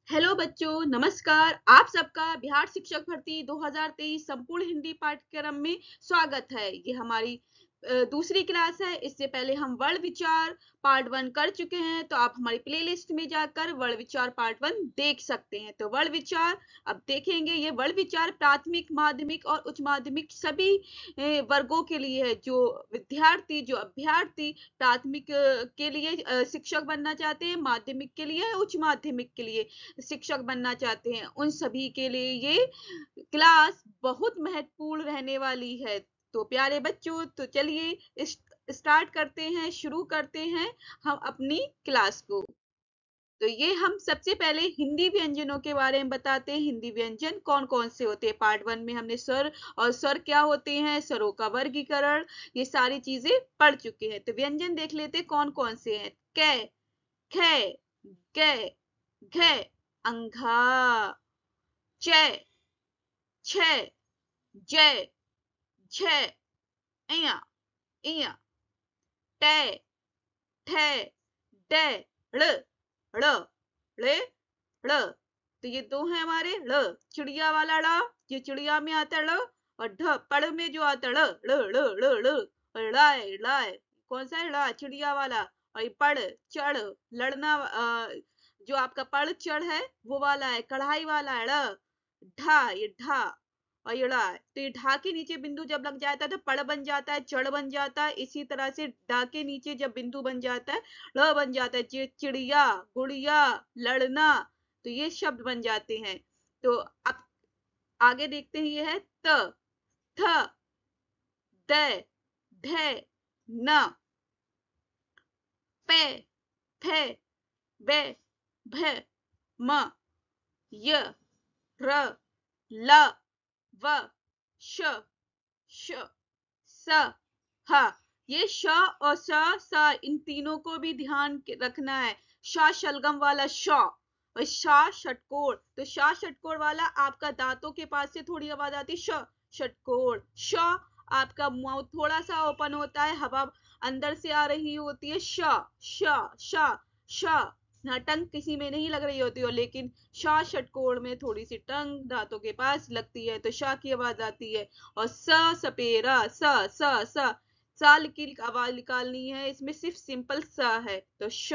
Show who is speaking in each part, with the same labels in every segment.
Speaker 1: Hello बच्चों, नमस्कार। आप सबका बिहार शिक्षक भर्ती 2023 संपूर्ण हिंदी पाठ्यक्रम में स्वागत है। ये हमारी दूसरी क्लास है। इससे पहले हम वर्ण विचार पार्ट 1 कर चुके हैं, तो आप हमारी प्लेलिस्ट में जाकर वर्ण विचार पार्ट 1 देख सकते हैं। तो वर्ण विचार अब देखेंगे। ये वर्ण विचार प्राथमिक, माध्यमिक और उच्च माध्यमिक सभी वर्गों के लिए है। जो अभ्यर्थी प्राथमिक के लिए शिक्षक बनना चाहते हैं, माध्यमिक के लिए, उच्च माध्यमिक के लिए शिक्षक बनना चाहते हैं, उन सभी के लिए ये क्लास बहुत महत्वपूर्ण रहने वाली है। तो प्यारे बच्चों, तो चलिए स्टार्ट करते हैं, शुरू करते हैं हम अपनी क्लास को। तो ये हम सबसे पहले हिंदी व्यंजनों के बारे में बताते हैं। हिंदी व्यंजन कौन कौन से होते हैं। पार्ट 1 में हमने स्वर और स्वर क्या होते हैं, स्वरों का वर्गीकरण, ये सारी चीजें पढ़ चुके हैं। तो व्यंजन देख लेते हैं कौन कौन से हैं। कै, खे, गे, घे, अंघा, चे, छे, जे, झे, इया, इया, टे, ठे, डे, ड़, ड़, ळे, ड़। तो ये दो हैं हमारे ड़, चिड़िया वाला ड़, ये चिड़िया में आता है ड़, और ढ पड़ में जो आता है ड़, ड़, ड़, ड़, ड़, और ड़ाए, ड़ाए कौन सा है ड़ा, चिड़िया वाला। और ये पड़, चढ़, लड़ना, जो आपका पड़ चढ़ है वो वाला है, कढ़ाई वाला है ड़। ढा, ये ढा और ये ड़ा। तो ये ढा के नीचे बिंदु जब लग जाता है तो पड़ बन जाता है, चढ़ बन जाता है। इसी तरह से डा के नीचे जब बिंदु बन जाता है ड़ बन जाता है। चिड़िया, गुड़िया, लड़ना, तो ये शब्द बन जाते हैं। तो अब आगे देखते हैं। ये है त, थ, द, ढ, न, पे, थे, बे, भ, म, य, र, ल, व, श, श, स, ह। ये श और स इन तीनों को भी ध्यान रखना है। श शलगम वाला श और श षटकोण। तो श षटकोण वाला आपका दांतों के पास से थोड़ी आवाज आती, श षटकोण। श आपका माउथ थोड़ा सा ओपन होता है, हवा अंदर से आ रही होती है। श श श श। टंग किसी में नहीं लग रही होती हो, लेकिन श षटकोण में थोड़ी सी टंग दांतों के पास लगती है, तो श की आवाज आती है। और स सपेरा, स स स साल की आवाज निकालनी है, इसमें सिर्फ सिंपल स है। तो श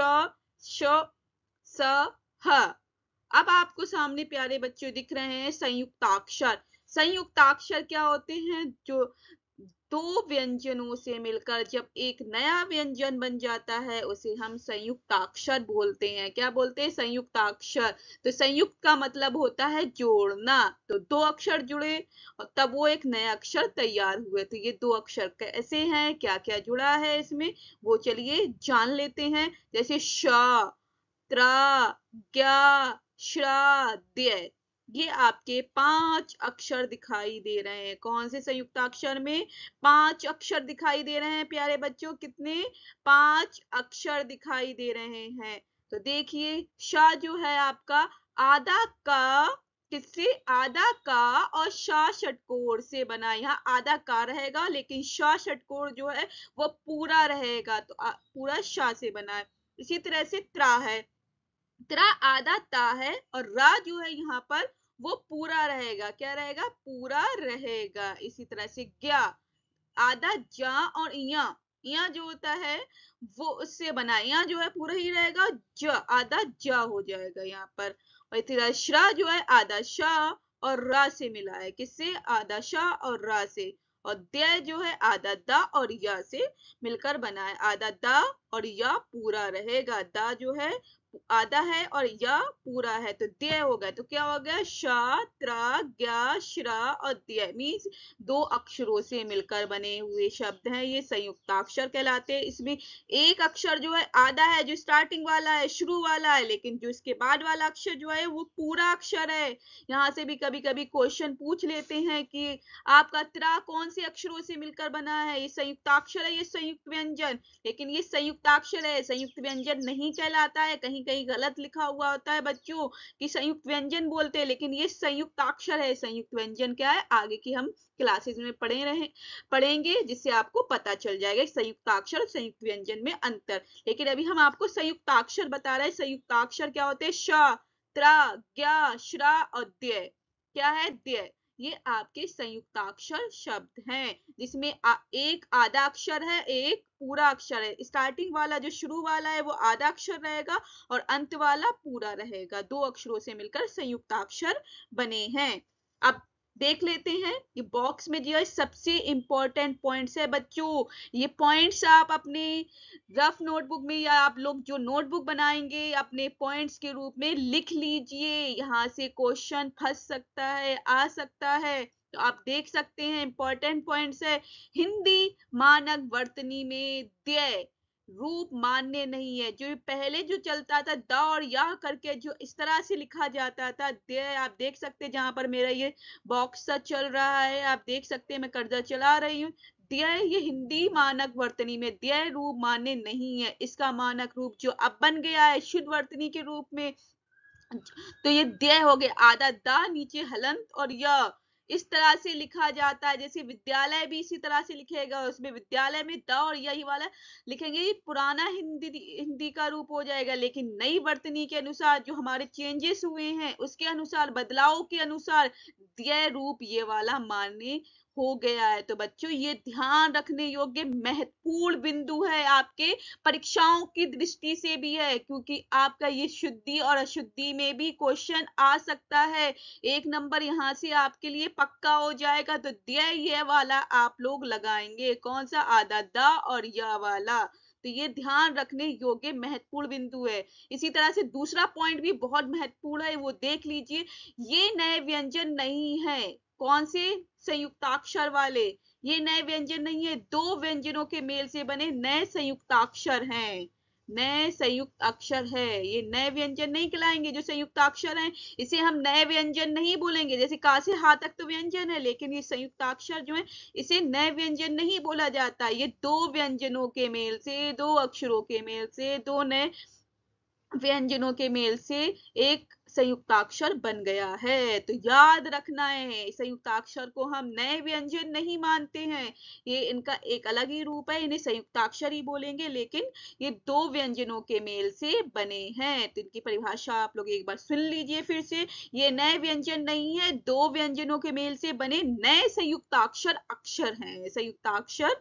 Speaker 1: श स ह। अब आपको सामने प्यारे बच्चों दिख रहे हैं संयुक्ताक्षर। संयुक्ताक्षर क्या होते हैं, जो दो व्यंजनों से मिलकर जब एक नया व्यंजन बन जाता है उसे हम संयुक्ताक्षर बोलते हैं। क्या बोलते हैं, संयुक्ताक्षर। तो संयुक्त का मतलब होता है जोड़ना। तो दो अक्षर जुड़े और तब वो एक नया अक्षर तैयार हुए। तो ये दो अक्षर कैसे हैं, क्या क्या जुड़ा है इसमें, वो चलिए जान लेते हैं। जैसे श, त्रा, ज्ञा, श्रा, द्य। ये आपके 5 अक्षर दिखाई दे रहे हैं। कौन से संयुक्ताक्षर में 5 अक्षर दिखाई दे रहे हैं प्यारे बच्चों, कितने, 5 अक्षर दिखाई दे रहे हैं। तो देखिए श जो है आपका आधा का, किससे, आधा का और श षटकोण से बना। यहाँ आधा का रहेगा लेकिन श षटकोण जो है वो पूरा रहेगा, तो पूरा श से बना है। इसी तरह से त्रा है, त्रा आधा ता है और रा जो है यहाँ पर वो पूरा रहेगा। क्या रहेगा, पूरा रहेगा। इसी तरह से ज्ञा आधा जा और इया, इया जो होता है वो उससे बना, इया जो है पूरा ही रहेगा, ज आधा जा हो जाएगा यहाँ पर। और इसी तरह श्रा जो है आधा शा और रा से मिला है, किससे, आधा शा और रा से। और द्य जो है आधा दा और या से मिलकर बना है। आधा दा और या पूरा रहेगा, दा जो है आधा है और या पूरा है, तो द्य हो गया। तो क्या हो गया, शा, त्रा, ज्ञा, श्रा और द्य मीन्स दो अक्षरों से मिलकर बने हुए शब्द हैं। ये संयुक्ताक्षर कहलाते हैं। इसमें एक अक्षर जो है आधा है, जो स्टार्टिंग वाला है, शुरू वाला है, लेकिन जो इसके बाद वाला अक्षर जो है वो पूरा अक्षर है। यहाँ से भी कभी कभी क्वेश्चन पूछ लेते हैं कि आपका त्रा कौन से अक्षरों से मिलकर बना है, ये संयुक्ताक्षर है, ये संयुक्त व्यंजन। लेकिन ये संयुक्ताक्षर है, संयुक्त व्यंजन नहीं कहलाता है। कहीं कहीं गलत लिखा हुआ होता है बच्चों कि संयुक्त व्यंजन बोलते हैं, लेकिन ये संयुक्ताक्षर है। संयुक्त व्यंजन क्या है, आगे की हम क्लासेस में पढ़ेंगे, जिससे आपको पता चल जाएगा संयुक्ताक्षर और संयुक्त व्यंजन में अंतर। लेकिन अभी हम आपको संयुक्ताक्षर बता रहे हैं। संयुक्ताक्षर क्या होते हैं, श, त्रा, ज्ञा, श्रा और द्य। क्या है? द्य। ये आपके संयुक्ताक्षर शब्द हैं, जिसमें एक आधा अक्षर है, एक पूरा अक्षर है। स्टार्टिंग वाला जो शुरू वाला है वो आधा अक्षर रहेगा और अंत वाला पूरा रहेगा। दो अक्षरों से मिलकर संयुक्ताक्षर बने हैं। अब देख लेते हैं ये बॉक्स में जो है सबसे इंपॉर्टेंट पॉइंट्स है बच्चों। ये पॉइंट्स आप अपने रफ नोटबुक में या आप लोग जो नोटबुक बनाएंगे अपने पॉइंट्स के रूप में लिख लीजिए। यहाँ से क्वेश्चन फंस सकता है, आ सकता है, तो आप देख सकते हैं। इंपॉर्टेंट पॉइंट्स है, हिंदी मानक वर्तनी में द्य रूप मान्य नहीं है। जो पहले जो चलता था द और या करके जो इस तरह से लिखा जाता था द्य, आप देख सकते हैं जहां पर मेरा ये बॉक्स सा चल रहा है, आप देख सकते हैं मैं कर्सर चला रही हूँ। द्य ये हिंदी मानक वर्तनी में द्य रूप मान्य नहीं है। इसका मानक रूप जो अब बन गया है शुद्ध वर्तनी के रूप में, तो ये द्य हो गया। आधा दा, नीचे हलंत और य इस तरह से लिखा जाता है। जैसे विद्यालय भी इसी तरह से लिखेगा, उसमें विद्यालय में द और यही वाला लिखेंगे। ये पुराना हिंदी का रूप हो जाएगा, लेकिन नई वर्तनी के अनुसार जो हमारे चेंजेस हुए हैं उसके अनुसार, बदलाव के अनुसार द्य रूप ये वाला मान्य हो गया है। तो बच्चों ये ध्यान रखने योग्य महत्वपूर्ण बिंदु है, आपके परीक्षाओं की दृष्टि से भी है, क्योंकि आपका ये शुद्धि और अशुद्धि में भी क्वेश्चन आ सकता है। एक नंबर यहाँ से आपके लिए पक्का हो जाएगा। तो द्य ये वाला आप लोग लगाएंगे, कौन सा? आधा दा और या वाला। तो ये ध्यान रखने योग्य महत्वपूर्ण बिंदु है। इसी तरह से दूसरा पॉइंट भी बहुत महत्वपूर्ण है, वो देख लीजिए। ये नए व्यंजन नहीं है। कौन से? संयुक्ताक्षर वाले। ये नए व्यंजन नहीं है, दो व्यंजनों के मेल से बने नए संयुक्ताक्षर हैं। नए संयुक्त अक्षर है, ये नए व्यंजन नहीं कहलाएंगे। जो संयुक्ताक्षर हैं इसे हम नए व्यंजन नहीं बोलेंगे। जैसे का से हा तक तो व्यंजन है, लेकिन ये संयुक्ताक्षर जो है इसे नए व्यंजन नहीं बोला जाता। ये दो व्यंजनों के मेल से, दो अक्षरों के मेल से, दो नए व्यंजनों के मेल से एक संयुक्ताक्षर बन गया है। तो याद रखना है, संयुक्ताक्षर को हम नए व्यंजन नहीं मानते हैं। ये इनका एक अलग ही रूप है, इन्हें संयुक्ताक्षर ही बोलेंगे, लेकिन ये दो व्यंजनों के मेल से बने हैं। तो इनकी परिभाषा आप लोग एक बार सुन लीजिए फिर से। ये नए व्यंजन नहीं है, दो व्यंजनों के मेल से बने नए संयुक्ताक्षर अक्षर हैं। संयुक्ताक्षर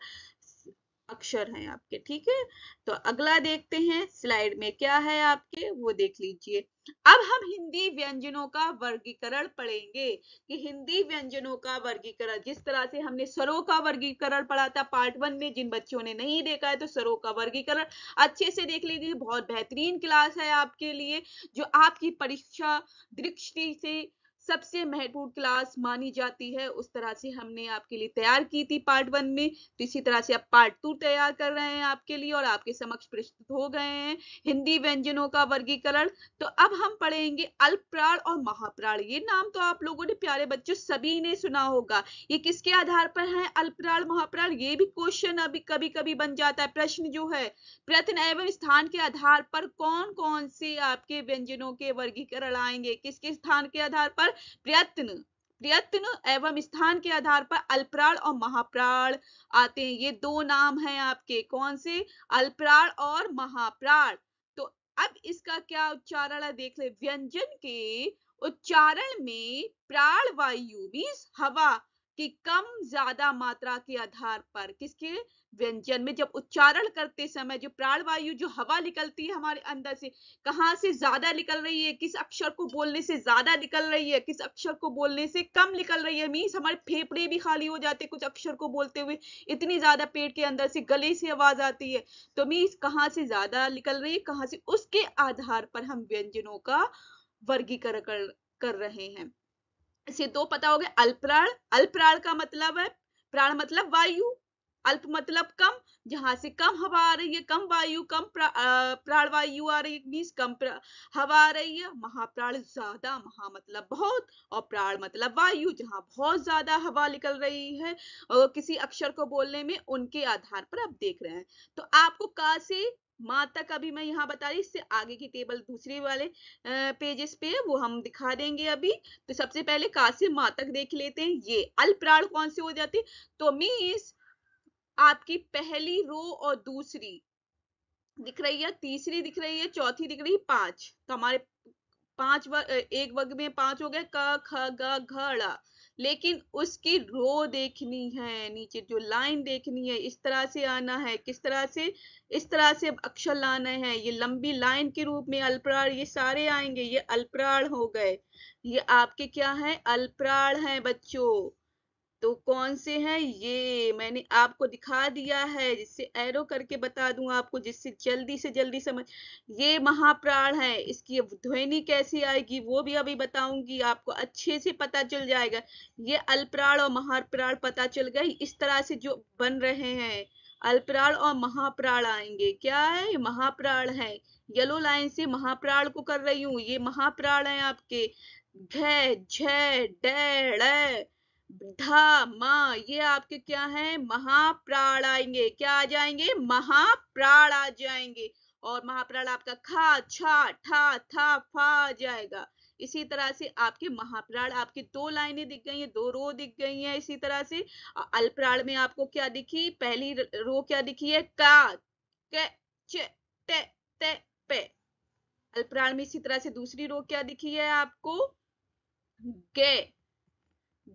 Speaker 1: अक्षर हैं आपके, ठीक है। तो अगला देखते हैं स्लाइड में क्या है आपके, वो देख लीजिए। अब हम हिंदी व्यंजनों का वर्गीकरण पढ़ेंगे कि हिंदी व्यंजनों का वर्गीकरण, जिस तरह से हमने स्वरों का वर्गीकरण पढ़ा था पार्ट 1 में, जिन बच्चों ने नहीं देखा है तो स्वरों का वर्गीकरण अच्छे से देख लीजिए। बहुत बेहतरीन क्लास है आपके लिए, जो आपकी परीक्षा दृष्टि से सबसे महत्वपूर्ण क्लास मानी जाती है। उस तरह से हमने आपके लिए तैयार की थी पार्ट 1 में, तो इसी तरह से अब पार्ट 2 तैयार कर रहे हैं आपके लिए और आपके समक्ष प्रस्तुत हो गए हैं हिंदी व्यंजनों का वर्गीकरण। तो अब हम पढ़ेंगे अल्पप्राण और महाप्राण। ये नाम तो आप लोगों ने प्यारे बच्चों सभी ने सुना होगा। ये किसके आधार पर है अल्पप्राण महाप्राण? ये भी क्वेश्चन अभी कभी कभी बन जाता है, प्रश्न जो है प्रयत्न एवं स्थान के आधार पर कौन कौन से आपके व्यंजनों के वर्गीकरण आएंगे। किसके स्थान के आधार पर? प्रयत्न एवं स्थान के आधार पर अल्पप्राण और महाप्राण आते हैं। ये दो नाम हैं आपके, कौन से? अल्पप्राण और महाप्राण। तो अब इसका क्या उच्चारण है देख ले। व्यंजन के उच्चारण में प्राण वायु मीन्स हवा की कम ज्यादा मात्रा के आधार पर, किसके? व्यंजन में जब उच्चारण करते समय जो प्राण वायु, जो हवा निकलती है हमारे अंदर से, कहाँ से ज्यादा निकल रही है, किस अक्षर को बोलने से ज्यादा निकल रही है, किस अक्षर को बोलने से कम निकल रही है। मीन्स हमारे फेफड़े भी खाली हो जाते कुछ अक्षर को बोलते हुए, इतनी ज्यादा पेट के अंदर से गले से आवाज आती है। तो मीन्स कहाँ से ज्यादा निकल रही है, कहाँ से, उसके आधार पर हम व्यंजनों का वर्गीकरण कर रहे हैं। इसे दो पता हो गए। अल्पप्राण, अल्पप्राण का मतलब है, प्राण मतलब वायु, अल्प मतलब कम, जहां से कम हवा आ रही है, कम वायु, कम प्राण वायु आ रही है, मीन्स कम हवा आ रही है। महाप्राण ज्यादा, महा मतलब बहुत और प्राण मतलब वायु, जहां बहुत ज्यादा हवा निकल रही है और किसी अक्षर को बोलने में, उनके आधार पर आप देख रहे हैं। तो आपको का से मां तक अभी मैं यहाँ बता रही, इससे आगे की टेबल दूसरे वाले पेजेस पे है, वो हम दिखा देंगे अभी। तो सबसे पहले का से मां तक देख लेते हैं। ये अल्पप्राण कौन से हो जाते? तो मीन्स आपकी पहली रो और दूसरी दिख रही है, तीसरी दिख रही है, चौथी दिख रही है, 5, तो हमारे एक वर्ग में 5 हो गए, क ख ग घ ड़, लेकिन उसकी रो देखनी है, नीचे जो लाइन देखनी है, इस तरह से आना है। किस तरह से? इस तरह से अक्षर लाना है। ये लंबी लाइन के रूप में अल्पप्राण ये सारे आएंगे, ये अल्पप्राण हो गए। ये आपके क्या है? अल्पप्राण हैं बच्चों। तो कौन से हैं? ये मैंने आपको दिखा दिया है, जिससे एरो करके बता दूं आपको, जिससे जल्दी से जल्दी समझ। ये महाप्राण है, इसकी ध्वनि कैसे आएगी वो भी अभी बताऊंगी, आपको अच्छे से पता चल जाएगा। ये अल्पप्राण और महाप्राण पता चल गई। इस तरह से जो बन रहे हैं अल्पप्राण और महाप्राण आएंगे। क्या है? महाप्राण है। येलो लाइन से महाप्राण को कर रही हूं, ये महाप्राण है आपके। घ झ ड ढ म, ये आपके क्या है? महाप्राण आएंगे। क्या आ जाएंगे? महाप्राण आ जाएंगे। और महाप्राण आपका खा छा ठा था फा आ जाएगा। इसी तरह से आपके महाप्राण, आपकी 2 लाइनें दिख गई हैं, 2 रो दिख गई हैं। इसी तरह से अल्पप्राण में आपको क्या दिखी? पहली रो क्या दिखी है? का क च ट त पे। अल्पप्राण में इसी तरह से दूसरी रो क्या दिखी है आपको? गे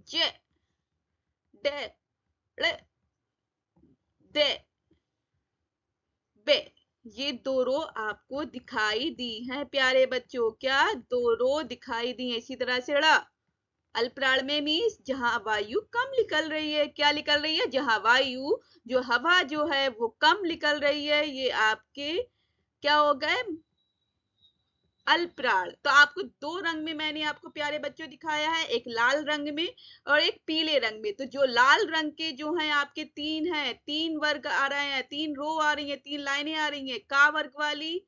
Speaker 1: ज ड ड़ दे बे। ये 2 रो आपको दिखाई दी हैं प्यारे बच्चों। क्या? 2 रो दिखाई दी हैं। इसी तरह से ड़ अल्पप्राण में मीन्स जहां वायु कम निकल रही है। क्या निकल रही है? जहां वायु, जो हवा जो है वो कम निकल रही है, ये आपके क्या हो गए? अल्पप्राण। तो आपको 2 रंग में मैंने आपको प्यारे बच्चों दिखाया है, एक लाल रंग में और एक पीले रंग में। तो जो लाल रंग के जो हैं आपके 3 हैं, 3 वर्ग आ रहे हैं, 3 रो आ रही हैं, 3 लाइनें आ रही हैं। का वर्ग वाली,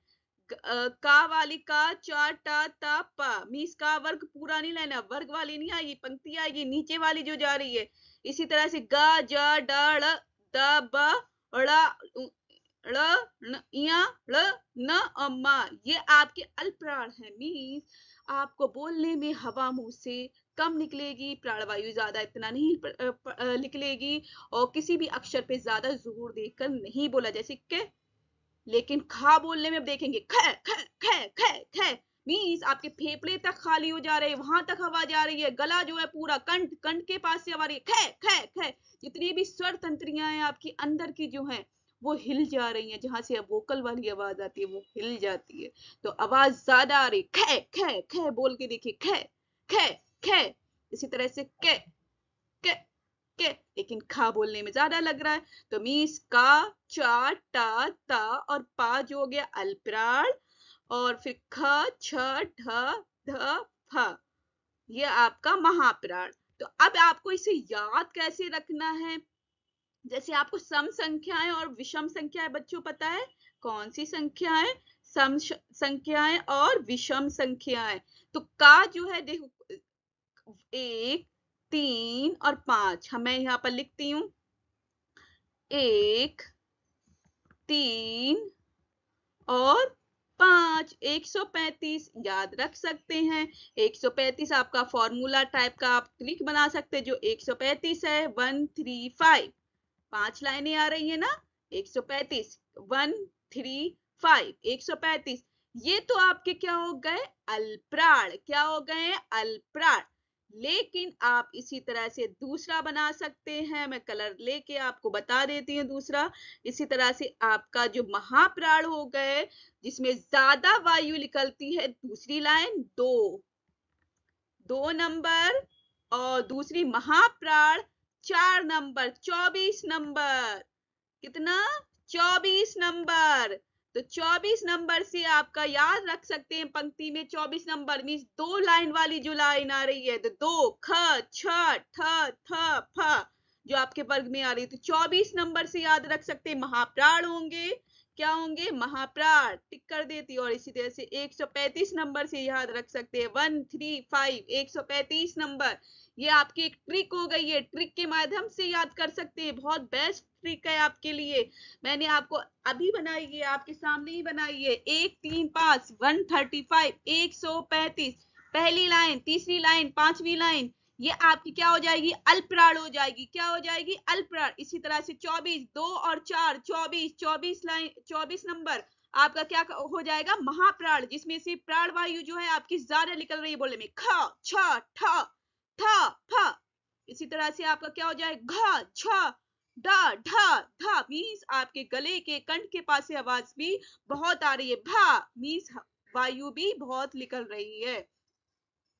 Speaker 1: का वाली का चा टा ता पा, मीन्स का वर्ग पूरा नहीं लेना, वर्ग वाली नहीं आएगी, पंक्ति आएगी नीचे वाली जो जा रही है। इसी तरह से ग ज ड ड़ द ब ड़ ड़ न इया ड़ न और म, ये आपके अल्पप्राण है। मीन्स आपको बोलने में हवा मुंह से कम निकलेगी, प्राणवायु ज्यादा इतना नहीं निकलेगी, और किसी भी अक्षर पे ज्यादा जोर देकर नहीं बोला, जैसे के। लेकिन खा बोलने में देखेंगे ख ख ख ख ख, मीन्स आपके फेफड़े तक खाली हो जा रहे हैं, वहां तक हवा जा रही है। गला जो है पूरा कंठ, कंठ के पास से हवा रही है। ख ख ख, जितनी भी स्वर तंत्रियां हैं आपकी अंदर की जो है वो हिल जा रही हैं, जहां से अब वोकल वाली आवाज आती है वो हिल जाती है। तो आवाज ज्यादा आ रही। ख ख ख बोल के देखिए, ख ख ख। इसी तरह से क क क, लेकिन खा बोलने में ज्यादा लग रहा है। तो मीन्स का चा टा ता और पा जो हो गया अल्पप्राण, और फिर ख छ ढ ध फ, ये आपका महाप्राण। तो अब आपको इसे याद कैसे रखना है? जैसे आपको सम संख्याएं और विषम संख्याएं बच्चों पता है। कौन सी संख्याएं? सम संख्याएं और विषम संख्याएं। तो का जो है देखो, 1 3 और 5, मैं यहाँ पर लिखती हूँ 1 3 और 5, 135 याद रख सकते हैं। 135 आपका फॉर्मूला टाइप का आप ट्रिक बना सकते हैं। जो 135 है 135, 5 लाइनें आ रही है ना, 135 135 135। ये तो आपके क्या हो गए? अल्पप्राण। क्या हो गए? अल्पप्राण। लेकिन आप इसी तरह से दूसरा बना सकते हैं, मैं कलर लेके आपको बता देती हूँ दूसरा। इसी तरह से आपका जो महाप्राण हो गए, जिसमें ज्यादा वायु निकलती है, दूसरी लाइन 2 नंबर, और दूसरी महाप्राण 4 नंबर, 24 नंबर। कितना? 24 नंबर। तो 24 नंबर से आपका याद रख सकते हैं, पंक्ति में 24 नंबर मीन्स 2 लाइन वाली जो लाइन आ रही है, तो 2 ख छ ठ थ फ, जो आपके वर्ग में आ रही है, तो 24 नंबर से याद रख सकते हैं। महाप्राण होंगे। क्या होंगे? महाप्राण। टिक कर देती। और इसी तरह से 135 नंबर से याद रख सकते हैं, 135 135 नंबर। ये आपकी एक ट्रिक हो गई है, ट्रिक के माध्यम से याद कर सकते हैं। बहुत बेस्ट ट्रिक है आपके लिए, मैंने आपको अभी बनाई है, आपके सामने ही बनाई है। 1 3 5 135 135, पहली लाइन, तीसरी लाइन, पांचवी लाइन, ये आपकी क्या हो जाएगी? अल्पप्राण हो जाएगी। क्या हो जाएगी? अल्पप्राण। इसी तरह से 24, 2 और 4 24, 24 लाइन, 24 नंबर, आपका क्या हो जाएगा, महाप्राण, जिसमें से प्राण वायु जो है आपकी ज्यादा निकल रही है बोलने में, ख छ ठ थ फ। इसी तरह से आपका क्या हो जाएगा, घ छ ढ ढ ध, मीन्स आपके गले के कंठ के पास से आवाज भी बहुत आ रही है, भा मीन्स वायु भी बहुत निकल रही है।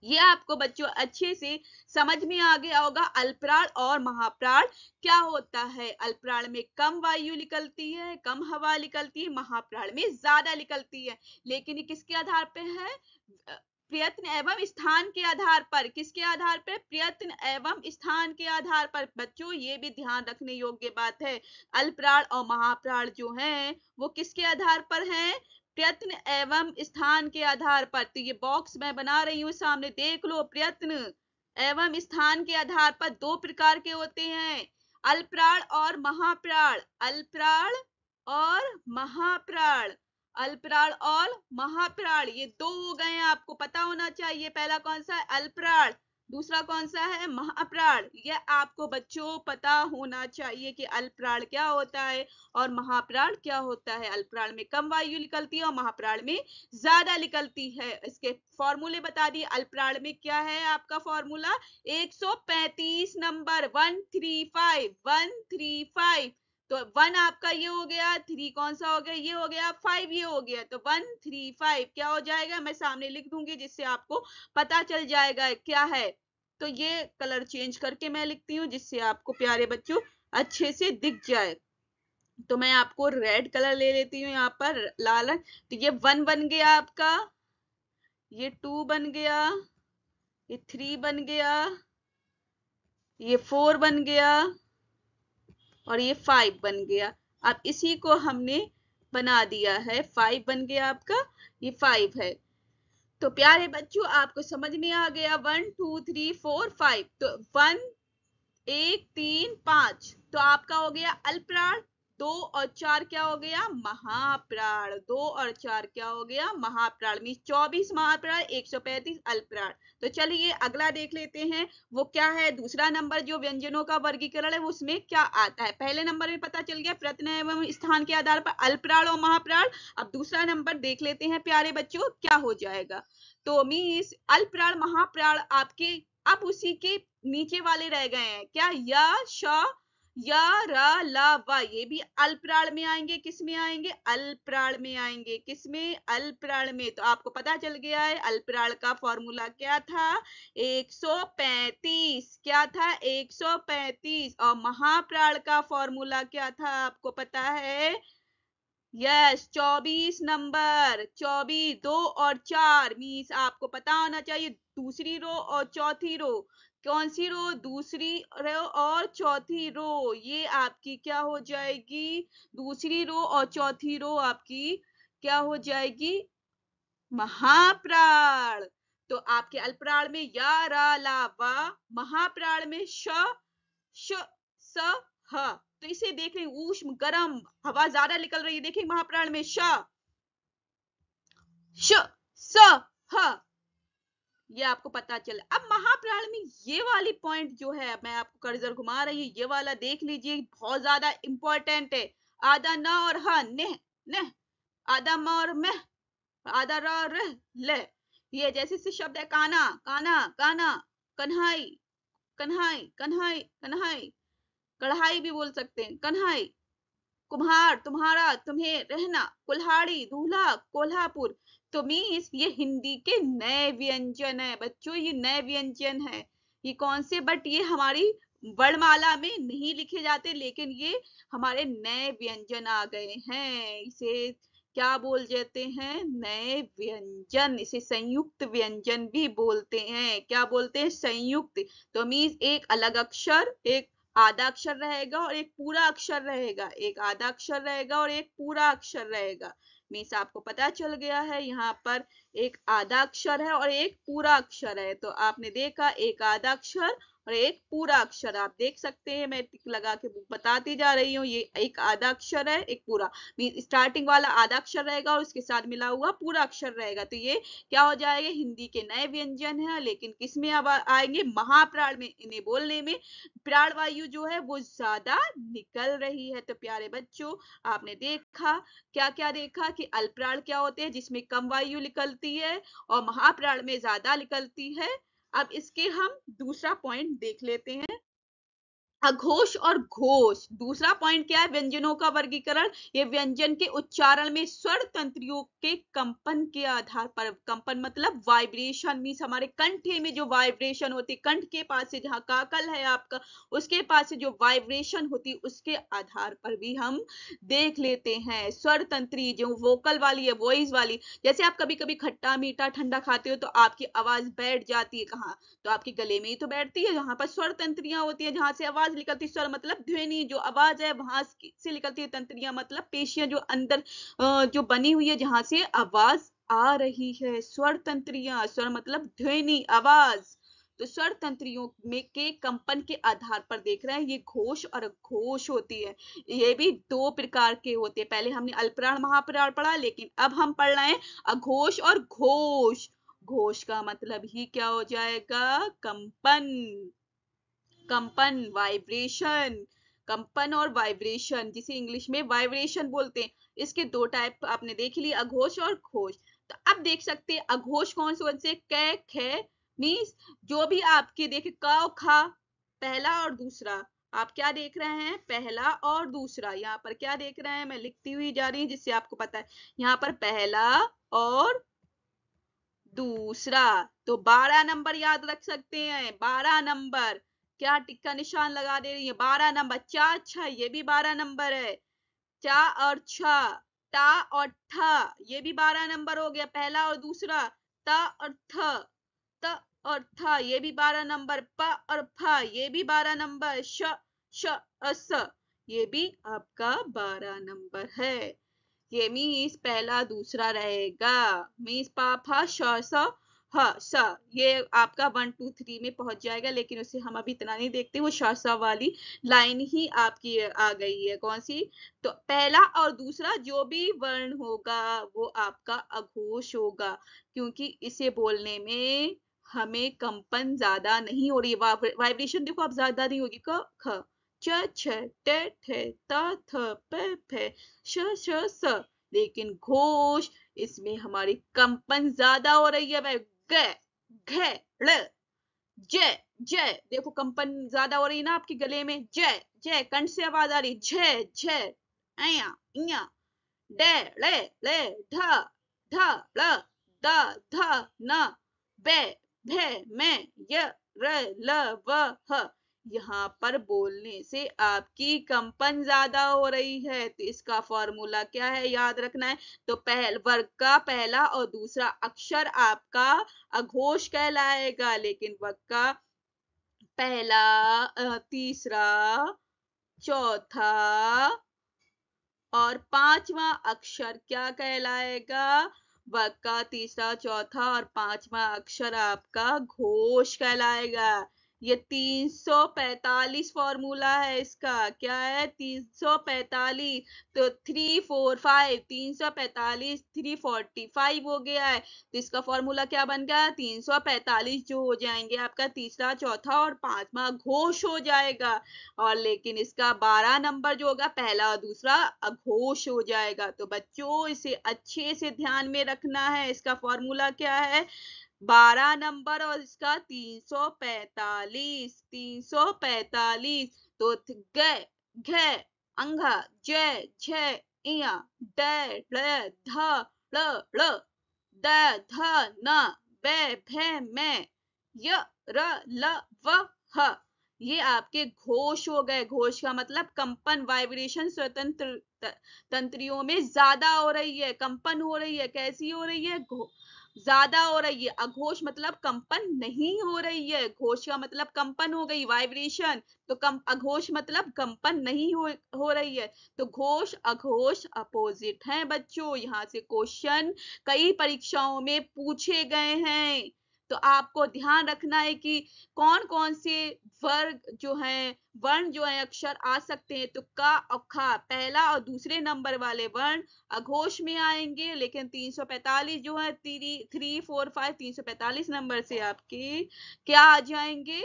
Speaker 1: ये आपको बच्चों अच्छे से समझ में आ गया होगा। अल्पप्राण और महाप्राण क्या होता है, अल्पप्राण में कम वायु निकलती है, कम हवा निकलती है, महाप्राण में ज्यादा निकलती है। लेकिन ये किसके आधार पे है, प्रयत्न एवं स्थान के आधार पर। किसके आधार पर, प्रयत्न एवं स्थान के आधार पर। बच्चों ये भी ध्यान रखने योग्य बात है, अल्पप्राण और महाप्राण जो हैं वो किसके आधार पर हैं, प्रयत्न एवं स्थान के आधार पर। तो ये बॉक्स मैं बना रही हूँ सामने देख लो, प्रयत्न एवं स्थान के आधार पर दो प्रकार के होते हैं, अल्पप्राण और महाप्राण। अल्पप्राण और महाप्राण, अल्पप्राण और महाप्राण, ये दो हो गए, आपको पता होना चाहिए। पहला कौन सा है, अल्पप्राण, दूसरा कौन सा है, महाप्राण। यह आपको बच्चों पता होना चाहिए कि अल्पप्राण क्या होता है और महाप्राण क्या होता है। अल्पप्राण में कम वायु निकलती है और महाप्राण में ज्यादा निकलती है। इसके फॉर्मूले बता दिए। अल्पप्राण में क्या है आपका फॉर्मूला, 135 नंबर, 135 135। तो 1 आपका ये हो गया, 3 कौन सा हो गया, ये हो गया, 5 ये हो गया, तो 135 क्या हो जाएगा, मैं सामने लिख दूंगी जिससे आपको पता चल जाएगा क्या है। तो ये कलर चेंज करके मैं लिखती हूँ जिससे आपको प्यारे बच्चों अच्छे से दिख जाए। तो मैं आपको रेड कलर ले लेती हूँ यहाँ पर, लाल। तो ये 1 बन गया आपका, ये 2 बन गया, ये 3 बन गया, ये 4 बन गया और ये 5 बन गया। अब इसी को हमने बना दिया है, 5 बन गया आपका, ये 5 है। तो प्यारे बच्चों आपको समझ में आ गया, 1 2 3 4 5। तो 1 1 3 5 तो आपका हो गया अल्पप्राण, 2 और 4 क्या हो गया, महाप्राण। 2 और 4 क्या हो गया, महाप्राण। मीन्स 24 महाप्राण, 135 अल्पप्राण। तो चलिए अगला देख लेते हैं, वो क्या है। दूसरा नंबर जो व्यंजनों का वर्गीकरण है उसमें क्या आता है। पहले नंबर में पता चल गया प्रयत्न एवं स्थान के आधार पर अल्पप्राण और महाप्राण। अब दूसरा नंबर देख लेते हैं प्यारे बच्चों क्या हो जाएगा। तो मीन्स अल्पप्राण महाप्राण आपके अब उसी के नीचे वाले रह गए हैं, क्या, य श य र ल व, ये भी अल्पप्राण में आएंगे। किस में आएंगे, अल्पप्राण में आएंगे। किस में, अल्पप्राण में। तो आपको पता चल गया है अल्पप्राण का फॉर्मूला क्या था, 135। क्या था, 135। और महाप्राण का फॉर्मूला क्या था आपको पता है, यस 24 नंबर, 24। 2 और 4 मीन्स आपको पता होना चाहिए दूसरी रो और चौथी रो। कौन सी रो, दूसरी रो और चौथी रो, ये आपकी क्या हो जाएगी, दूसरी रो और चौथी रो आपकी क्या हो जाएगी, महाप्राण। तो आपके अल्पप्राण में या रा ला वा, महाप्राण में श श स ह। तो इसे देख रहे ऊष्म गर्म हवा ज्यादा निकल रही है, देखिए महाप्राण में श स ह, ये आपको पता चले। अब महाप्राण में ये वाली पॉइंट जो है, मैं आपको कर्सर घुमा रही हूँ, ये वाला देख लीजिए, बहुत ज्यादा इंपॉर्टेंट है। आधा न और ह, नेह नेह, आधा म और मेह, आधा र रह ले। ये जैसे से शब्द है काना काना काना, कन्हाई कन्हाई कन्हाई कन्हाई, कढ़ाई भी बोल सकते हैं, कन्हाई, कुम्हार तुम्हारा तुम्हें, रहना, कुल्हाड़ी दूल्हा, कोल्हापुर। तो मीन्स ये हिंदी के नए व्यंजन है बच्चों, ये नए व्यंजन है। ये कौन से, बट ये हमारी वर्णमाला में नहीं लिखे जाते, लेकिन ये हमारे नए व्यंजन आ गए हैं। इसे क्या बोल जाते हैं, नए व्यंजन। इसे संयुक्त व्यंजन भी बोलते हैं। क्या बोलते हैं, संयुक्त। तो मीन्स एक अलग अक्षर, एक आधा अक्षर रहेगा और एक पूरा अक्षर रहेगा, एक आधा अक्षर रहेगा और एक पूरा अक्षर रहेगा। मीन्स आपको पता चल गया है, यहाँ पर एक आधा अक्षर है और एक पूरा अक्षर है। तो आपने देखा एक आधा अक्षर और एक पूरा अक्षर। आप देख सकते हैं मैं टिक लगा के बताती जा रही हूँ, ये एक आधा अक्षर है, एक पूरा। स्टार्टिंग वाला आधा अक्षर रहेगा और उसके साथ मिला हुआ पूरा अक्षर रहेगा। तो ये क्या हो जाएगा, हिंदी के नए व्यंजन है, लेकिन किसमें अब आएंगे, महाप्राण में। इन्हें बोलने में प्राण वायु जो है वो ज्यादा निकल रही है। तो प्यारे बच्चों, आपने देखा, क्या क्या देखा कि अल्पप्राण क्या होते हैं जिसमें कम वायु निकलती है और महाप्राण में ज्यादा निकलती है। अब इसके हम दूसरा पॉइंट देख लेते हैं, अघोष और घोष। दूसरा पॉइंट क्या है, व्यंजनों का वर्गीकरण। ये व्यंजन के उच्चारण में स्वर तंत्रियों के कंपन के आधार पर, कंपन मतलब वाइब्रेशन, मीन्स हमारे कंठे में जो वाइब्रेशन होती है, कंठ के पास से जहाँ काकल है आपका, उसके पास से जो वाइब्रेशन होती है उसके आधार पर भी हम देख लेते हैं। स्वर तंत्री जो वोकल वाली है, वॉइस वाली, जैसे आप कभी कभी खट्टा मीठा ठंडा खाते हो तो आपकी आवाज बैठ जाती है कहाँ, तो आपके गले में ही तो बैठती है, जहां पर स्वर तंत्रियां होती है, जहां से आवाज निकलती। स्वर मतलब ध्वनि, जो आवाज है वहां से निकलती है। तंत्रियां मतलब पेशियां जो अंदर जो बनी हुई है जहां से आवाज आ रही है। स्वर तंत्रियां, स्वर मतलब ध्वनि, आवाज। तो स्वर तंत्रियों में के कंपन के आधार पर देख रहे हैं, ये घोष और घोष होती है। ये भी दो प्रकार के होते हैं। पहले हमने अल्पप्राण महाप्राण पढ़ा, लेकिन अब हम पढ़ रहे हैं अघोष और घोष। घोष का मतलब ही क्या हो जाएगा, कंपन। कंपन, वाइब्रेशन। कंपन और वाइब्रेशन, जिसे इंग्लिश में वाइब्रेशन बोलते हैं। इसके दो टाइप आपने देख लिए, अघोष और घोष। तो अब देख सकते हैं अघोष कौन से, कै खे, मीन्स जो भी आपके देखे क खा, पहला और दूसरा। आप क्या देख रहे हैं, पहला और दूसरा। यहाँ पर क्या देख रहे हैं, मैं लिखती हुई जा रही हूँ जिससे आपको पता है। यहाँ पर पहला और दूसरा। तो 12 नंबर याद रख सकते हैं, 12 नंबर। क्या टिक का निशान लगा दे रही है, 12 नंबर। चा छा, ये भी 12 नंबर है। चा और छा, टा और ठा, ये भी 12 नंबर हो गया, पहला और दूसरा। ता और थ, त और था, ये भी 12 नंबर। प और फा, ये भी 12 नंबर। श, श और स, ये भी आपका 12 नंबर है। ये मीन्स पहला दूसरा रहेगा। मीन्स पा फा श स ह स, ये आपका 1 2 3 में पहुंच जाएगा, लेकिन उसे हम अभी इतना नहीं देखते। वो श स वाली लाइन ही आपकी आ गई है। कौन सी, तो पहला और दूसरा जो भी वर्ण होगा वो आपका अघोष होगा, क्योंकि इसे बोलने में हमें कंपन ज्यादा नहीं हो रही है। वाइब्रेशन देखो अब ज्यादा नहीं होगी। क ख, च छ, ट ठ, त थ, प फ, श श स। लेकिन घोष, इसमें हमारी कंपन ज्यादा हो रही है। वह ग, घ, ड़, ज, ज, देखो कंपन ज्यादा हो रही है ना आपके गले में। ज, ज, कंठ से आवाज आ रही। झ, झ, अया, इया, ड, ड़, ड़, ढ, ढ, ड़, द, ध, न, ब, भ, म, य, र, ल, व, ह। यहाँ पर बोलने से आपकी कंपन ज्यादा हो रही है। तो इसका फॉर्मूला क्या है, याद रखना है। तो वर्ग का पहला और दूसरा अक्षर आपका अघोष कहलाएगा, लेकिन वर्ग का पहला, तीसरा, चौथा और पांचवा अक्षर क्या कहलाएगा, वर्ग का तीसरा, चौथा और पांचवा अक्षर आपका घोष कहलाएगा। ये 345 फॉर्मूला है इसका। क्या है, 345। तो 3 4 5, 345, 345 हो गया है। तो इसका फॉर्मूला क्या बन गया, 345 जो हो जाएंगे आपका तीसरा, चौथा और पांचवा घोष हो जाएगा। और लेकिन इसका 12 नंबर जो होगा, पहला और दूसरा अघोष हो जाएगा। तो बच्चों इसे अच्छे से ध्यान में रखना है। इसका फॉर्मूला क्या है, 12 नंबर और इसका 345, 345। तो ग, घ, अंघा, ज, झ, इया, ड, ड़, ध, ळ, ळ, द, ध, न, ब, भ, म, य, र, ल, व, ह। ये आपके घोष हो गए। घोष का मतलब कंपन, वाइब्रेशन स्वतंत्र तंत्रियों में ज्यादा हो रही है, कंपन हो रही है। कैसी हो रही है, ज्यादा हो रही है। अघोष मतलब कंपन नहीं हो रही है। घोष का मतलब कंपन हो गई, वाइब्रेशन। तो अघोष मतलब कंपन नहीं हो रही है। तो घोष अघोष अपोजिट हैं बच्चों। यहाँ से क्वेश्चन कई परीक्षाओं में पूछे गए हैं। तो आपको ध्यान रखना है कि कौन कौन से वर्ग जो है, वर्ण जो है अक्षर आ सकते हैं। तो का और खा पहला और दूसरे नंबर वाले वर्ण अघोष में आएंगे, लेकिन 345 जो है 3, 4, 5 345 नंबर से आपके क्या आ जाएंगे,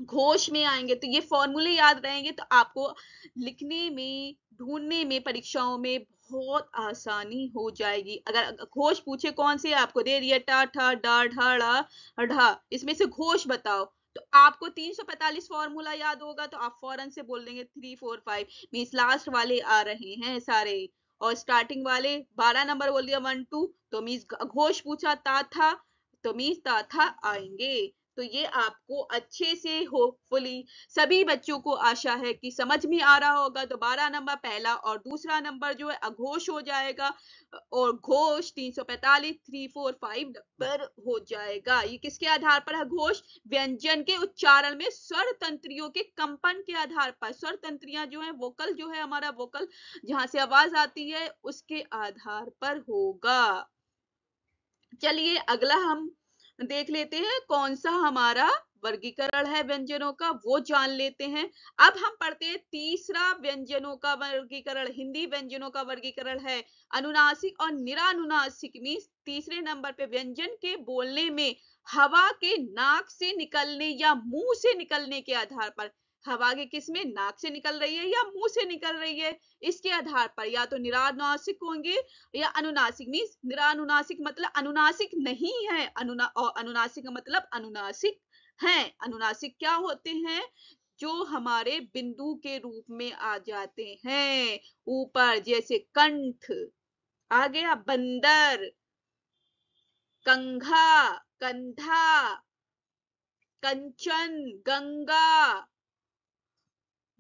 Speaker 1: घोष में आएंगे। तो ये फॉर्मूले याद रहेंगे तो आपको लिखने में, ढूंढने में, परीक्षाओं में बहुत आसानी हो जाएगी। अगर घोष पूछे कौन से, आपको दे दिया टा ठा डा ढा ड़ा ढा, इसमें से घोष बताओ, तो आपको 345 फॉर्मूला याद होगा तो आप फौरन से बोल देंगे 3, 4, 5 मीन्स लास्ट वाले आ रहे हैं सारे। और स्टार्टिंग वाले 12 नंबर बोल दिया 1, 2 तो मीन्स घोष पूछा ता था तो मीन्स ता था आएंगे। तो ये आपको अच्छे से होपफुली सभी बच्चों को आशा है कि समझ में आ रहा होगा। तो 12 नंबर पहला और दूसरा नंबर जो है अघोष हो जाएगा और घोष 345 3, 4, 5 नंबर हो जाएगा। ये किसके आधार पर है घोष? व्यंजन के उच्चारण में स्वर तंत्रियों के कंपन के आधार पर। स्वर तंत्रियां जो है, वोकल जो है हमारा, वोकल जहां से आवाज आती है उसके आधार पर होगा। चलिए अगला हम देख लेते हैं कौन सा हमारा वर्गीकरण है व्यंजनों का, वो जान लेते हैं। अब हम पढ़ते हैं तीसरा व्यंजनों का वर्गीकरण, हिंदी व्यंजनों का वर्गीकरण है अनुनासिक और निरानुनासिक। मीन्स तीसरे नंबर पे व्यंजन के बोलने में हवा के नाक से निकलने या मुंह से निकलने के आधार पर, हवा के किस में, नाक से निकल रही है या मुंह से निकल रही है, इसके आधार पर या तो निरानुनासिक होंगे या अनुनासिक। मीन्स निरानुनासिक मतलब अनुनासिक नहीं है, और अनुनासिक का मतलब अनुनासिक है। अनुनासिक क्या होते हैं? जो हमारे बिंदु के रूप में आ जाते हैं ऊपर, जैसे कंठ, आ गया बंदर, कंघा, कंधा, कंचन, गंगा,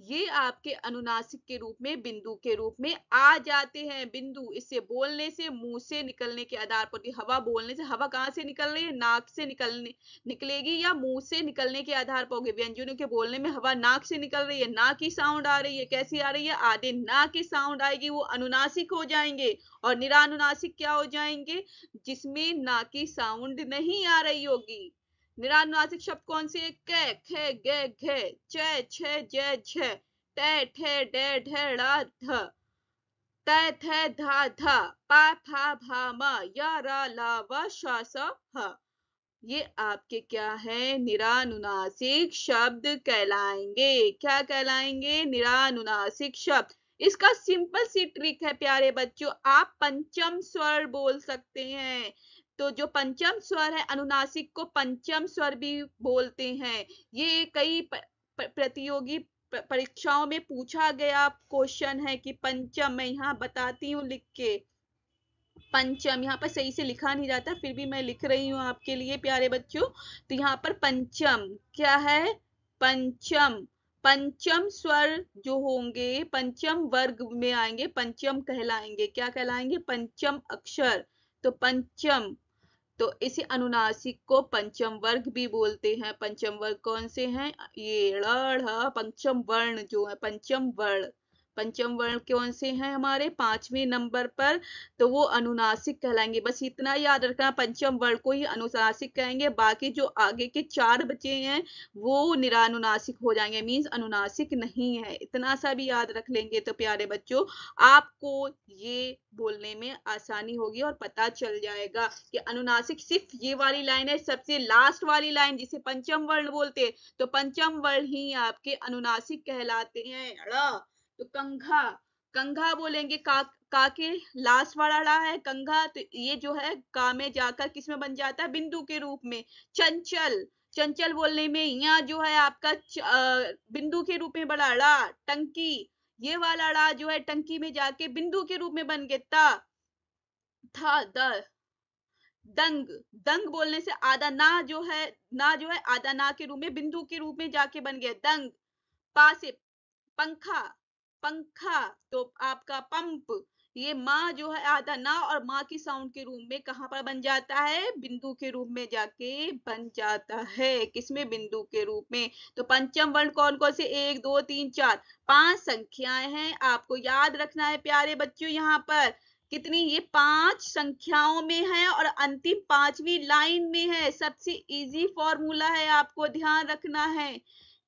Speaker 1: ये आपके अनुनासिक के रूप में, बिंदु के रूप में आ जाते हैं। बिंदु इससे बोलने से, मुंह से निकलने के आधार पर, हवा बोलने से, हवा कहां से निकल रही है, नाक से निकलेगी या मुंह से निकलने के आधार पर होगी। व्यंजनों के बोलने में हवा नाक से निकल रही है, ना की साउंड आ रही है, कैसी आ रही है, आधे ना की साउंड आएगी, वो अनुनासिक हो जाएंगे। और निरानुनासिक क्या हो जाएंगे? जिसमें ना की साउंड नहीं आ रही होगी। निरानुनासिक शब्द कौन से? कै, खे, गे, घे, चे, छे, जे, झे, टे, ठे, डे, ढे, ड़ा, ध, टे, थे, धा, धा, पा, फा, भा, मा, या, रा, ला, व, शा, स, ह। ये आपके क्या है? निरानुनासिक शब्द कहलाएंगे। क्या कहलाएंगे? निरानुनासिक शब्द। इसका सिंपल सी ट्रिक है प्यारे बच्चों, आप पंचम स्वर बोल सकते हैं। तो जो पंचम स्वर है, अनुनासिक को पंचम स्वर भी बोलते हैं। ये कई प्रतियोगी परीक्षाओं में पूछा गया क्वेश्चन है कि पंचम, मैं यहाँ बताती हूँ लिख के, पंचम यहाँ पर सही से लिखा नहीं जाता, फिर भी मैं लिख रही हूँ आपके लिए प्यारे बच्चों। तो यहाँ पर पंचम क्या है? पंचम, पंचम स्वर जो होंगे पंचम वर्ग में आएंगे, पंचम कहलाएंगे। क्या कहलाएंगे? पंचम अक्षर। तो पंचम, तो इसे अनुनासिक को पंचम वर्ग भी बोलते हैं। पंचम वर्ग कौन से हैं? ये ड़, ढ़, पंचम वर्ण जो है, पंचम वर्ण, पंचम वर्ण कौन से हैं हमारे 5वें नंबर पर? तो वो अनुनासिक कहलाएंगे। बस इतना याद रखना, पंचम वर्ण को ही अनुनासिक कहेंगे, बाकी जो आगे के 4 बचे हैं वो निरानुनासिक हो जाएंगे, मीन्स अनुनासिक नहीं है। इतना सा भी याद रख लेंगे तो प्यारे बच्चों आपको ये बोलने में आसानी होगी और पता चल जाएगा कि अनुनासिक सिर्फ ये वाली लाइन है, सबसे लास्ट वाली लाइन जिसे पंचम वर्ण बोलते हैं, तो पंचम वर्ण ही आपके अनुनासिक कहलाते हैं। तो कंघा, कंघा बोलेंगे, का के लास्ट वाला ड़ा है कंघा, तो ये जो है का में जाकर किस में बन जाता है? बिंदु के रूप में। चंचल, चंचल बोलने में यहाँ जो है आपका बिंदु के रूप में बड़ा ड़ा। टंकी, ये वाला ड़ा जो है टंकी में जाके बिंदु के रूप में बन गया ता। था, द, दंग, दंग बोलने से आधा ना जो है, ना जो है आधा ना के रूप में, बिंदु के रूप में जाके बन गया दंग। पा से पंखा, पंखा तो आपका पंप, ये माँ जो है आधा ना और माँ की साउंड के रूप में कहां पर बन जाता है? बिंदु के रूप में जाके बन जाता है। किसमें? बिंदु के रूप में। तो पंचम वर्ण कौन कौन से? 1, 2, 3, 4, 5 संख्याएं हैं, आपको याद रखना है प्यारे बच्चों। यहाँ पर कितनी, ये 5 संख्याओं में है और अंतिम 5वीं लाइन में है। सबसे इजी फॉर्मूला है, आपको ध्यान रखना है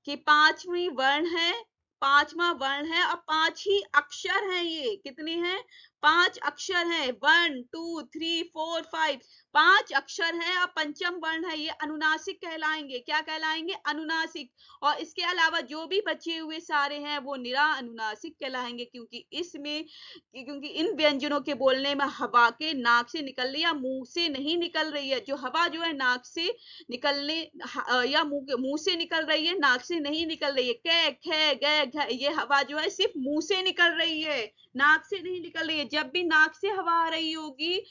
Speaker 1: कि 5वीं वर्ण है, 5वां वर्ण है और 5 ही अक्षर हैं। ये कितने हैं, 5 अक्षर हैं। 1 2 3 4 5, 5 अक्षर है और पंचम वर्ण है। ये अनुनासिक कहलाएंगे। क्या कहलाएंगे, अनुनासिक। और इसके अलावा जो भी बचे हुए सारे हैं वो निरा अनुनासिक कहलाएंगे, क्योंकि इन व्यंजनों के बोलने में हवा के नाक से निकल रही या मुंह से नहीं निकल रही है। जो हवा जो है नाक से निकलने या मुंह से निकल रही है, नाक से नहीं निकल रही है। कै खे गे घ, ये हवा जो है सिर्फ मुंह से निकल रही है, नाक से नहीं निकल रही है। जब भी नाक से हवा आ रही होगी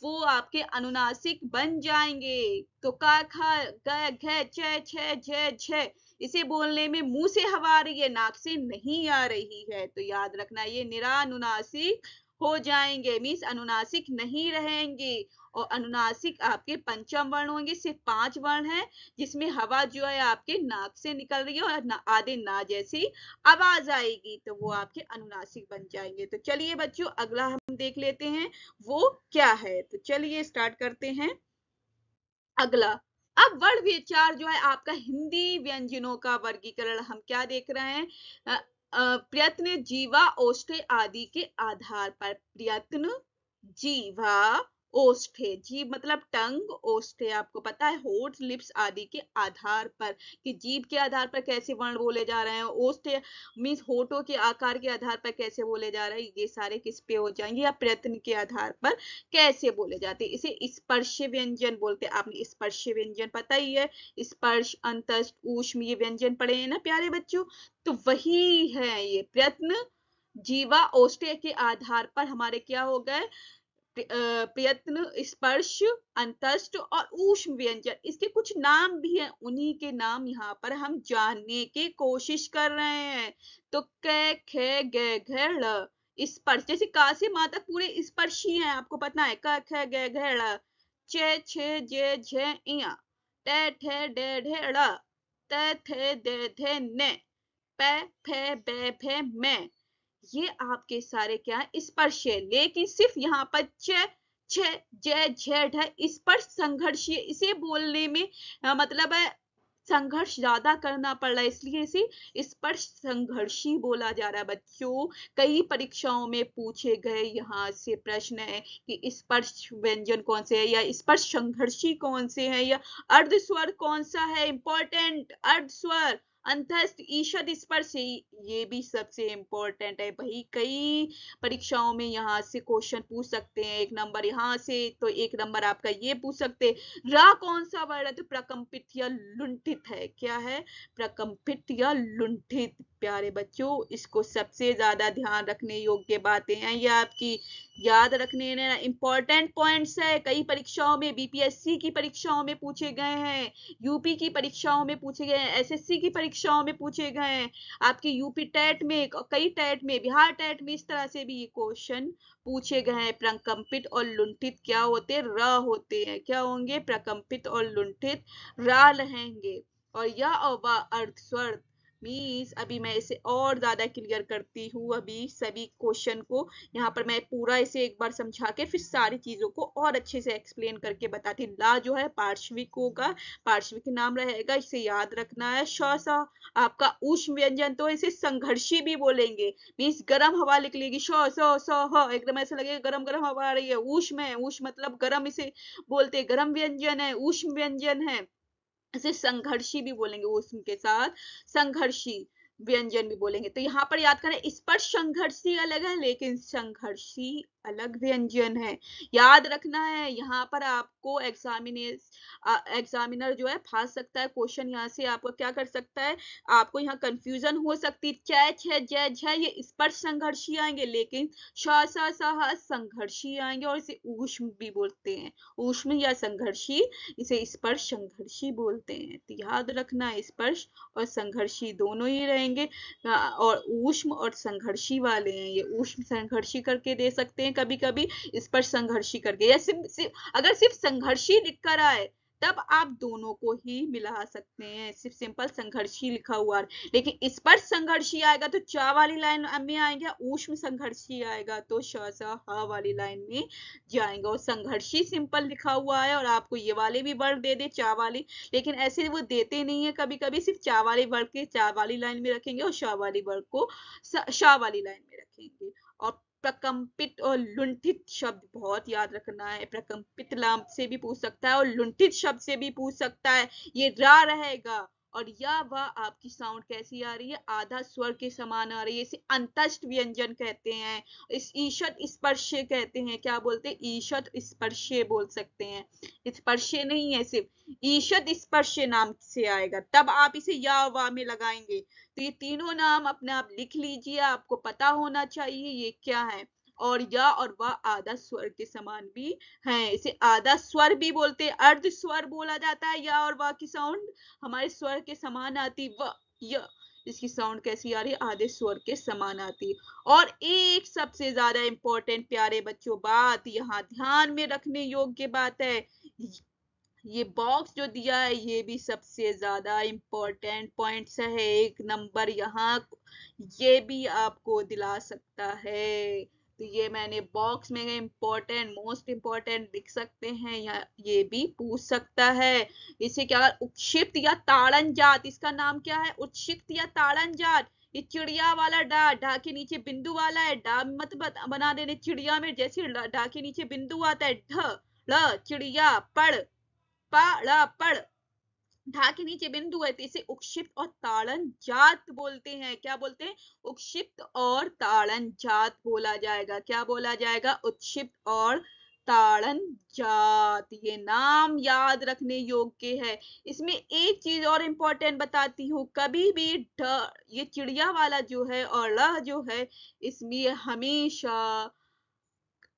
Speaker 1: वो आपके अनुनासिक बन जाएंगे। तो का खा ग घ छ छ झ झ, इसे बोलने में मुंह से हवा आ रही है, नाक से नहीं आ रही है। तो याद रखना ये निरानुनासिक हो जाएंगे, मीन्स अनुनासिक नहीं रहेंगे। और अनुनासिक आपके पंचम वर्ण होंगे, सिर्फ 5 वर्ण है जिसमें हवा जो है आपके नाक से निकल रही है और आधे ना जैसी आवाज आएगी, तो वो आपके अनुनासिक बन जाएंगे। तो चलिए बच्चों अगला हम देख लेते हैं वो क्या है। तो चलिए स्टार्ट करते हैं अगला। अब वर्ण विचार जो है आपका हिंदी व्यंजनों का वर्गीकरण हम क्या देख रहे हैं, प्रयत्न, जीवा, ओष्ठ्य आदि के आधार पर। प्रयत्न, जीवा, ओष्ठ्य, जीभ मतलब टंग, ओष्ठ्य आपको पता है होठ, लिप्स आदि के आधार पर, कि जीभ के आधार पर कैसे वर्ण बोले जा रहे हैं, ओष्ठ्य मीन्स होठों के आकार के आधार पर कैसे बोले जा रहे हैं, ये सारे किस पे हो जाएंगे, या प्रयत्न के आधार पर कैसे बोले जाते हैं। इसे स्पर्श व्यंजन बोलते हैं। आपने स्पर्श व्यंजन पता ही है, स्पर्श, अंतस्थ, ऊष्म, ये व्यंजन पढ़े हैं ना प्यारे बच्चों। तो वही है ये प्रयत्न, जीवा, ओष्ठ्य के आधार पर हमारे क्या हो गए, प्रयत्न, स्पर्श, अंतस्थ और ऊष्म व्यंजन। इसके कुछ नाम भी हैं, उन्हीं के नाम यहाँ पर हम जानने की कोशिश कर रहे हैं। तो क ख ग घ ड़, स्पर्श, जैसे का से माँ तक पूरे स्पर्शी हैं, आपको पता है, क ख ग घ ड़, च छ ज झ ञ, ट ठ ड ढ ळ, त थ द ध न, प फ ब भ म, ये आपके सारे क्या है, स्पर्श है। लेकिन सिर्फ यहाँ पर च छ ज झ ढ स्पर्श संघर्षीय, इसे बोलने में मतलब है संघर्ष ज्यादा करना पड़ रहा है, इसलिए इसे स्पर्श संघर्षी बोला जा रहा है। बच्चों कई परीक्षाओं में पूछे गए यहाँ से प्रश्न है कि स्पर्श व्यंजन कौन से है, या स्पर्श संघर्षी कौन से है, या अर्ध स्वर कौन सा है, इंपॉर्टेंट अर्ध स्वर, अंतस्थ, ईषद, स्पर्श, ये भी सबसे इंपॉर्टेंट है भाई। कई परीक्षाओं में यहाँ से क्वेश्चन पूछ सकते हैं, 1 नंबर यहाँ से, तो 1 नंबर आपका ये पूछ सकते हैं। रा कौन सा वर्ड है, तो प्रकंपित या लुंठित है। क्या है, प्रकंपित या लुंठित। प्यारे बच्चों इसको सबसे ज्यादा ध्यान रखने योग्य बातें हैं, ये आपकी याद रखने ना इंपॉर्टेंट पॉइंट्स है। कई परीक्षाओं में, बीपीएससी की परीक्षाओं में पूछे गए हैं, यूपी की परीक्षाओं में पूछे गए हैं, एसएससी की परीक्षाओं में पूछे गए हैं, आपके यूपी टेट में, कई टेट में, बिहार टेट में, इस तरह से भी ये क्वेश्चन पूछे गए हैं। प्रकंपित और लुंठित क्या होते हैं, र होते हैं। क्या होंगे, प्रकंपित और लुंठित रा रहेंगे। और या और वा अर्ध स्वर मीन्स, अभी मैं इसे और ज्यादा क्लियर करती हूँ। अभी सभी क्वेश्चन को यहाँ पर मैं पूरा इसे एक बार समझा के फिर सारी चीजों को और अच्छे से एक्सप्लेन करके बताती हूँ। ला जो है पार्श्विक होगा, पार्श्विक नाम रहेगा, इसे याद रखना है। श सा आपका ऊष्म व्यंजन, तो इसे संघर्षी भी बोलेंगे, मीन्स गर्म हवा निकलेगी, श स स ह, एकदम ऐसा लगेगा गरम गरम हवा आ रही है। ऊष्म है, ऊष्म मतलब गर्म, इसे बोलते गर्म व्यंजन है, ऊष्म व्यंजन है। इसे संघर्षी भी बोलेंगे, ऊष्म के साथ संघर्षी व्यंजन भी बोलेंगे। तो यहाँ पर याद करें, स्पर्श संघर्षी अलग है लेकिन संघर्षी अलग व्यंजन है। याद रखना है, यहाँ पर आपको एग्जामिनर जो है फंस सकता है क्वेश्चन, यहाँ से आपको क्या कर सकता है, आपको यहाँ कंफ्यूजन हो सकती है। च छ ज झ ये स्पर्श संघर्षी आएंगे, लेकिन श स स ह संघर्षी आएंगे, और इसे ऊष्म भी बोलते हैं, ऊष्म या संघर्षी, इसे स्पर्श संघर्षी बोलते हैं। तो याद रखना स्पर्श और संघर्षी दोनों ही रहेंगे, और ऊष्म और संघर्षी वाले हैं। ये ऊष्म संघर्षी करके दे सकते हैं कभी कभी, स्पर्श संघर्षी करके, या अगर सिर्फ संघर्षी लिख कर आए तब आप दोनों को ही मिला सकते हैं। सिर्फ सिंपल संघर्षी लिखा हुआ है, लेकिन स्पर्श संघर्षी आएगा तो च वाली लाइन में आएगा, ऊष्म संघर्षी आएगा तो श स ह वाली लाइन में जाएगा। और संघर्षी सिंपल लिखा हुआ है और आपको ये वाले भी वर्ड दे दे चा वाली, लेकिन ऐसे वो देते नहीं है, कभी कभी सिर्फ चा वाले वर्ड के चा वाली लाइन में रखेंगे और श वाली वर्ड को श वाली लाइन में रखेंगे। और प्रकंपित और लुंठित शब्द बहुत याद रखना है। प्रकंपित लाम से भी पूछ सकता है और लुंठित शब्द से भी पूछ सकता है। ये रा रहेगा और या वह आपकी साउंड कैसी आ रही है, आधा स्वर के समान आ रही है, इसे अंतस्थ व्यंजन कहते हैं। इस ईषद स्पर्शे कहते हैं। क्या बोलते हैं, ईषद स्पर्शे बोल सकते हैं, स्पर्शे नहीं है, सिर्फ ईषद स्पर्शे नाम से आएगा, तब आप इसे या वा में लगाएंगे। तो ये तीनों नाम अपने आप लिख लीजिए, आपको पता होना चाहिए ये क्या है। और या और वह आधा स्वर के समान भी है, इसे आधा स्वर भी बोलते हैं, अर्ध स्वर बोला जाता है। या और वह की साउंड हमारे स्वर के समान आती, व य इसकी साउंड कैसी आ रही है, आधे स्वर के समान आती। और एक सबसे ज्यादा इंपॉर्टेंट प्यारे बच्चों बात यहाँ ध्यान में रखने योग्य बात है, ये बॉक्स जो दिया है ये भी सबसे ज्यादा इंपॉर्टेंट पॉइंट्स है। एक नंबर यहाँ ये भी आपको दिला सकता है। तो ये मैंने बॉक्स में इंपॉर्टेंट मोस्ट इंपॉर्टेंट लिख सकते हैं, या ये भी पूछ सकता है। इसे क्या, उत्क्षिप्त या ताड़न जात, इसका नाम क्या है, उत्क्षिप्त या ताड़न जात। ये चिड़िया वाला डा, डा के नीचे बिंदु वाला है, डा मत बना देने चिड़िया में, जैसे डा के नीचे बिंदु आता है, ढ ल चिड़िया, पड़ पड़ ढा के नीचे बिंदु है, तो इसे उक्षिप्त और ताड़न जात बोलते हैं। क्या बोलते हैं, उक्षिप्त और ताड़न जात बोला जाएगा। क्या बोला जाएगा, उत्क्षिप्त और ताड़न जात। ये नाम याद रखने योग्य है। इसमें एक चीज और इंपॉर्टेंट बताती हूँ, कभी भी ये चिड़िया वाला जो है और ल जो है, इसमें हमेशा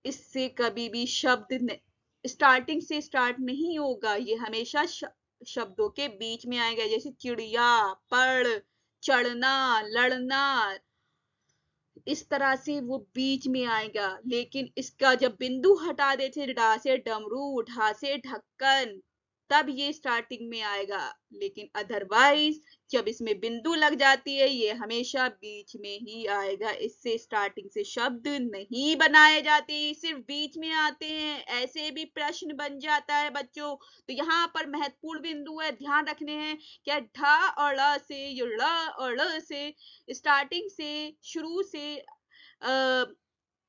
Speaker 1: इससे कभी भी शब्द स्टार्टिंग से स्टार्ट नहीं होगा, ये हमेशा शब्दों के बीच में आएगा। जैसे चिड़िया, पड़, चढ़ना, लड़ना, इस तरह से वो बीच में आएगा। लेकिन इसका जब बिंदु हटा देते, डा से डमरू, ढा से ढक्कन, तब ये स्टार्टिंग में आएगा। लेकिन अदरवाइज जब इसमें बिंदु लग जाती है ये हमेशा बीच में ही आएगा। इससे स्टार्टिंग से शब्द नहीं बनाए जाते, सिर्फ बीच में आते हैं। ऐसे भी प्रश्न बन जाता है बच्चों। तो यहाँ पर महत्वपूर्ण बिंदु है, ध्यान रखने हैं। क्या ढ और ल से, ये ल और ल से स्टार्टिंग से, शुरू से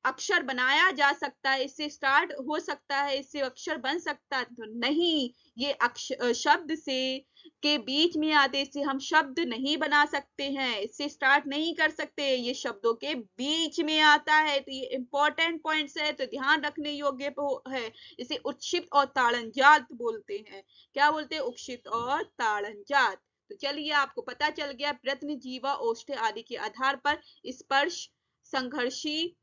Speaker 1: अक्षर बनाया जा सकता है, इससे स्टार्ट हो सकता है, इससे अक्षर बन सकता है, तो नहीं, ये अक्षर शब्द से के बीच में आते, इससे हम शब्द नहीं बना सकते हैं, इससे स्टार्ट नहीं कर सकते, ये शब्दों के बीच में आता है। तो ये इंपॉर्टेंट पॉइंट्स है, तो ध्यान रखने योग्य है। इसे उत्क्षिप्त और ताड़नजात बोलते हैं। क्या बोलते हैं, उत्क्षिप्त और ताड़नजात। तो चलिए आपको पता चल गया, प्रत्न, जीवा, ओष्ठ आदि के आधार पर स्पर्श संघर्षी,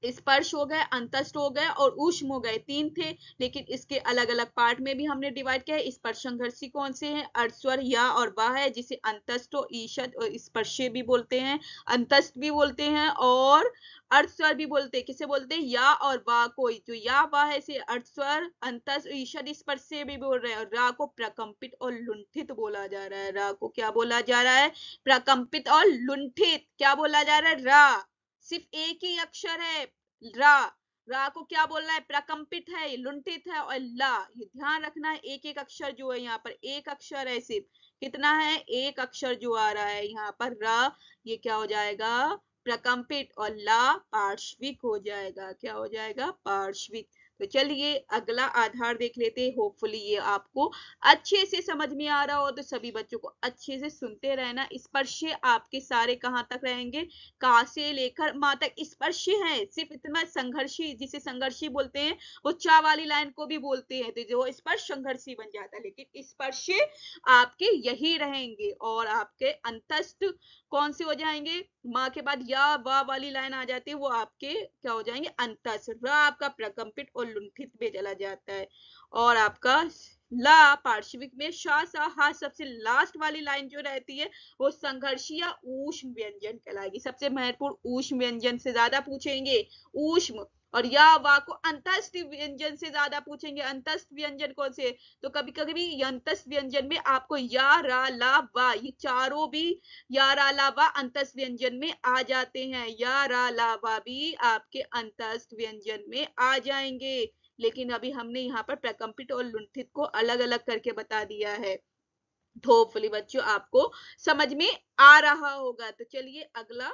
Speaker 1: स्पर्श हो गए, अंतस्थ हो गए और ऊष्म हो गए, तीन थे। लेकिन इसके अलग अलग पार्ट में भी हमने डिवाइड किया है। स्पर्श संघर्षी कौन से हैं, अर्धस्वर, या और वाह है, जिसे अंतस्थ और ईषद और स्पर्शे भी बोलते हैं, अंतस्थ भी बोलते हैं और अर्धस्वर भी बोलते हैं। किसे बोलते हैं, या और वाह को। जो या वाह है इसे अर्धस्वर, अंतस्थ, ईषद, स्पर्शे भी बोल रहे हैं। और रा को प्रकंपित और लुंठित बोला जा रहा है। रा को क्या बोला जा रहा है, प्रकंपित और लुंठित। क्या बोला जा रहा है, रा सिर्फ एक ही अक्षर है, रा, रा को क्या बोलना है, प्रकंपित है, लुंठित है। और ला, ये ध्यान रखना है, एक एक अक्षर जो है यहाँ पर एक अक्षर है, सिर्फ कितना है, एक अक्षर जो आ रहा है यहाँ पर रा, ये क्या हो जाएगा, प्रकंपित, और ला पार्श्विक हो जाएगा। क्या हो जाएगा, पार्श्विक। तो चलिए अगला आधार देख लेते हैं। होपफुली ये आपको अच्छे से समझ में आ रहा हो, तो सभी बच्चों को अच्छे से सुनते रहना। स्पर्शे आपके सारे कहाँ तक रहेंगे, का से लेकर मा तक स्पर्शे है। सिर्फ इतना संघर्षी, जिसे संघर्षी बोलते हैं, वो चा वाली लाइन को भी बोलते हैं, तो जो स्पर्श संघर्षी बन जाता है। लेकिन स्पर्शे आपके यही रहेंगे और आपके अंतस्थ कौन से हो जाएंगे, माँ के बाद या वा वाली लाइन आ जाती है, वो आपके क्या हो जाएंगे, अंतस्थ। र आपका प्रकंपित और लुंठित में चला जाता है। और आपका ला पार्श्विक में, शा सा हा सबसे लास्ट वाली लाइन जो रहती है वो संघर्षी या ऊष्म व्यंजन कहलाएगी। सबसे महत्वपूर्ण ऊष्म व्यंजन से ज्यादा पूछेंगे, ऊष्म और या वा को अंतस्थ व्यंजन से ज्यादा पूछेंगे। अंतस्थ व्यंजन कौन से? तो कभी कभी अंतस्थ व्यंजन में आपको या, रा, ला, वा, ये चारों भी या, रा, ला, वा अंतस्थ व्यंजन में आ जाते हैं। या, रा, ला, वा भी आपके अंतस्थ व्यंजन में आ जाएंगे। लेकिन अभी हमने यहाँ पर प्रकंपित और लुंठित को अलग अलग करके बता दिया है। होपफुली बच्चों आपको समझ में आ रहा होगा। तो चलिए अगला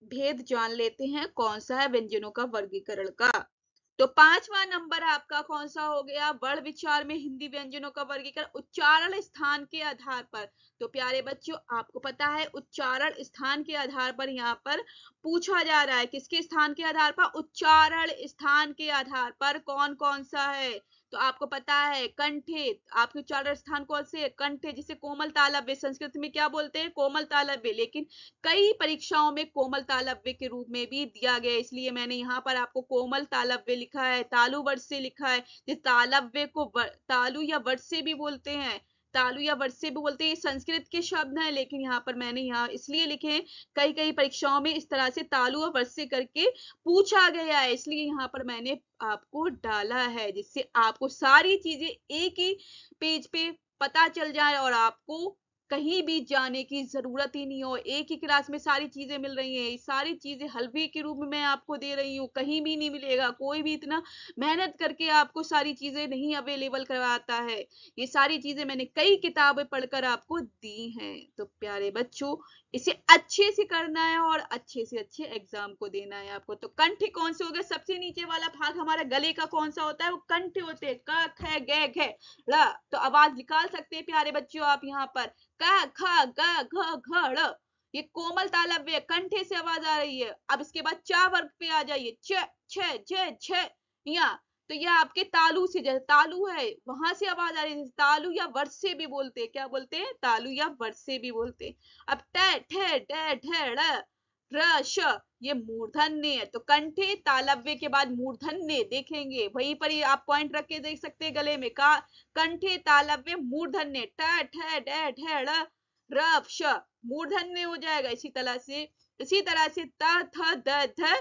Speaker 1: भेद जान लेते हैं, कौन सा है व्यंजनों का वर्गीकरण का। तो 5वां नंबर आपका कौन सा हो गया? वर्ण विचार में हिंदी व्यंजनों का वर्गीकरण उच्चारण स्थान के आधार पर। तो प्यारे बच्चों आपको पता है उच्चारण स्थान के आधार पर यहाँ पर पूछा जा रहा है। किसके स्थान के आधार पर? उच्चारण स्थान के आधार पर कौन कौन सा है? तो आपको पता है कंठे, आपके उच्चारण स्थान कौन से? कंठे, जिसे कोमल तालव्य संस्कृत में क्या बोलते हैं? कोमल तालव्य। लेकिन कई परीक्षाओं में कोमल तालव्य के रूप में भी दिया गया, इसलिए मैंने यहाँ पर आपको कोमल तालव्य लिखा है। तालु वर्ड से लिखा है। जिस तालव्य को तालु या वर्ड से भी बोलते हैं, तालु या वर्ड से भी बोलते हैं, ये संस्कृत के शब्द हैं, लेकिन यहाँ पर मैंने यहाँ इसलिए लिखे हैं, कई कई परीक्षाओं में इस तरह से तालु और वर्ड से करके पूछा गया है, इसलिए यहाँ पर मैंने आपको डाला है, जिससे आपको सारी चीजें एक ही पेज पे पता चल जाए और आपको कहीं भी जाने की जरूरत ही नहीं हो। एक ही क्लास में सारी चीजें मिल रही हैं, सारी चीजें हलवे के रूप में मैं आपको दे रही हूँ, कहीं भी नहीं मिलेगा। कोई भी इतना मेहनत करके आपको सारी चीजें नहीं अवेलेबल करवाता है। ये सारी चीजें मैंने कई किताबें पढ़कर आपको दी हैं। तो प्यारे बच्चों इसे अच्छे से करना है और अच्छे से अच्छे एग्जाम को देना है आपको। तो कंठ कौन से हो गए? सबसे नीचे वाला भाग हमारा गले का कौन सा होता है? वो कंठ होते हैं। क, ख, ग, घ, ड़। तो आवाज निकाल सकते हैं प्यारे बच्चों आप यहाँ पर। क, ख, ग, घ, घ, ड़। ये कोमल तालव्य कंठे से आवाज आ रही है। अब इसके बाद चा वर्ग पे आ जाइए। च, छ, ज, झ, या। तो यह आपके तालु से, जैसे तालु है वहां से आवाज आ रही है। तालु या वर्ष से भी बोलते हैं। क्या बोलते हैं? तालु या वर्ष से भी बोलते हैं। अब ट, ठ, ड, ढ, ड़, र, श, ये मूर्धन्य है। तो कंठे तालव्य के बाद मूर्धन्य देखेंगे, वहीं पर ही आप पॉइंट रख के देख सकते हैं गले में। का कंठे तालव्य मूर्धन्य। ट, ठ, ड, ढ, ड़, र, श मूर्धन्य हो जाएगा। इसी तरह से त, थ, द, ध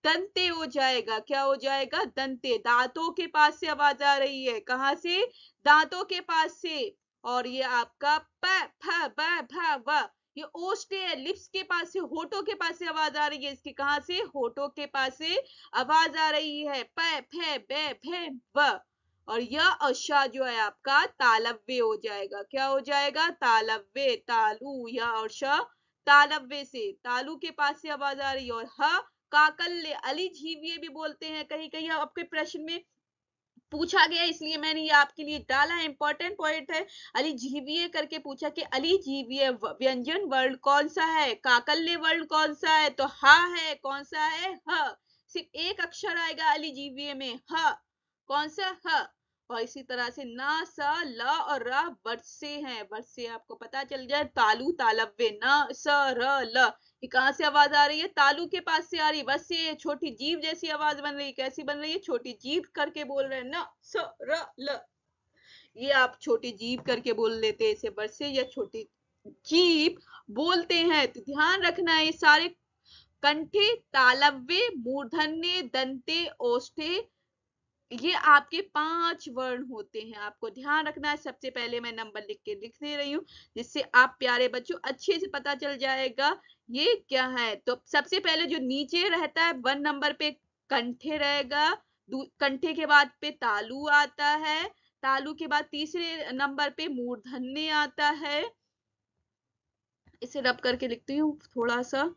Speaker 1: दंते हो जाएगा। क्या हो जाएगा? दंते। दांतों के पास से आवाज आ रही है। कहां से? दांतों के पास से। और ये आपका प, फ, ब, भ, व, ये ओष्ठे है, लिप्स के पास से, होठों के पास से आवाज आ रही है। इसके कहां से? होठों के पास से आवाज आ रही है। प, फ, ब, भ, व। और यह और श जो है आपका तालव्य हो जाएगा। क्या हो जाएगा? तालव्य। तालु या और श तालव्य से, तालु के पास से आवाज आ रही है। और ह काकल्य, अलीजीविये भी बोलते हैं। कहीं कहीं आपके प्रश्न में पूछा गया, इसलिए मैंने ये आपके लिए डाला है। इंपॉर्टेंट पॉइंट है। अलीजीविये करके पूछा कि अलीजीविये व्यंजन वर्ण कौन सा है? काकल्य वर्ण कौन सा है? तो हा है। कौन सा है? ह। सिर्फ एक अक्षर आएगा अलीजीविये में, ह। कौन सा? ह। और इसी तरह से न, स, ल और र वर्ड से हैं। वर्ड से आपको पता चल जाए। तालु तालव्य न, स, र, ल, ये कहां से आवाज आ रही है? तालु के पास से आ रही है। बस ये छोटी जीभ जैसी आवाज बन रही है। कैसी बन रही है? छोटी जीभ करके बोल रहे हैं। न, स, र, ल, ये आप छोटी जीभ करके बोल लेते हैं इसे वर्ड से, या छोटी जीभ बोलते हैं। तो ध्यान रखना है, ये सारे कंठे तालव्य मूर्धन्य दंते ओष्ठे ये आपके 5 वर्ण होते हैं। आपको ध्यान रखना है। सबसे पहले मैं नंबर लिख के लिख दे रही हूँ, जिससे आप प्यारे बच्चों अच्छे से पता चल जाएगा ये क्या है। तो सबसे पहले जो नीचे रहता है 1 नंबर पे कंठे रहेगा। कंठे के बाद पे तालु आता है। तालु के बाद तीसरे नंबर पे मूर्धन्य आता है। इसे रब करके लिखती हूँ थोड़ा सा।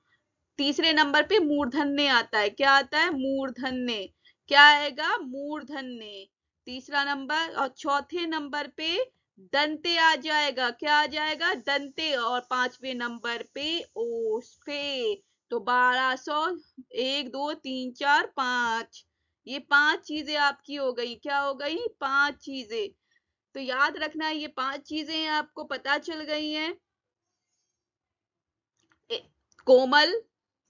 Speaker 1: तीसरे नंबर पे मूर्धन्य आता है। क्या आता है? मूर्धन्य। क्या आएगा? मूर्धन्य तीसरा नंबर। और चौथे नंबर पे दंते आ जाएगा। क्या आ जाएगा? दंते। और 5वें नंबर पे ओष्ठे। तो 1200 1 2 3 4 5, ये 5 चीजें आपकी हो गई। क्या हो गई? 5 चीजें। तो याद रखना ये 5 चीजें आपको पता चल गई हैं। कोमल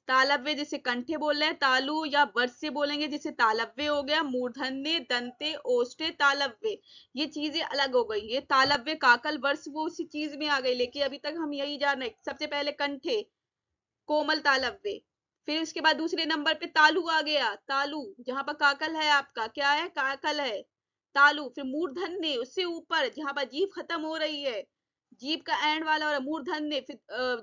Speaker 1: तालव्य जिसे कंठे बोल रहे हैं, तालु या वर्ष से बोलेंगे जिसे तालव्य हो गया, मूर्धन्य दंते ओष्ठे तालव्य, ये चीजें अलग हो गई। ये तालव्य काकल वर्ष वो उसी चीज में आ गई, लेकिन अभी तक हम यही जान रहे। सबसे पहले कंठे कोमल तालव्य, फिर उसके बाद दूसरे नंबर पे तालु आ गया, तालु जहां पर काकल है, आपका क्या है, काकल है, तालु। फिर मूर्धन्य उससे ऊपर जहां पर जीभ खत्म हो रही है, जीभ का एंड वाला और मूर्धन्य। फिर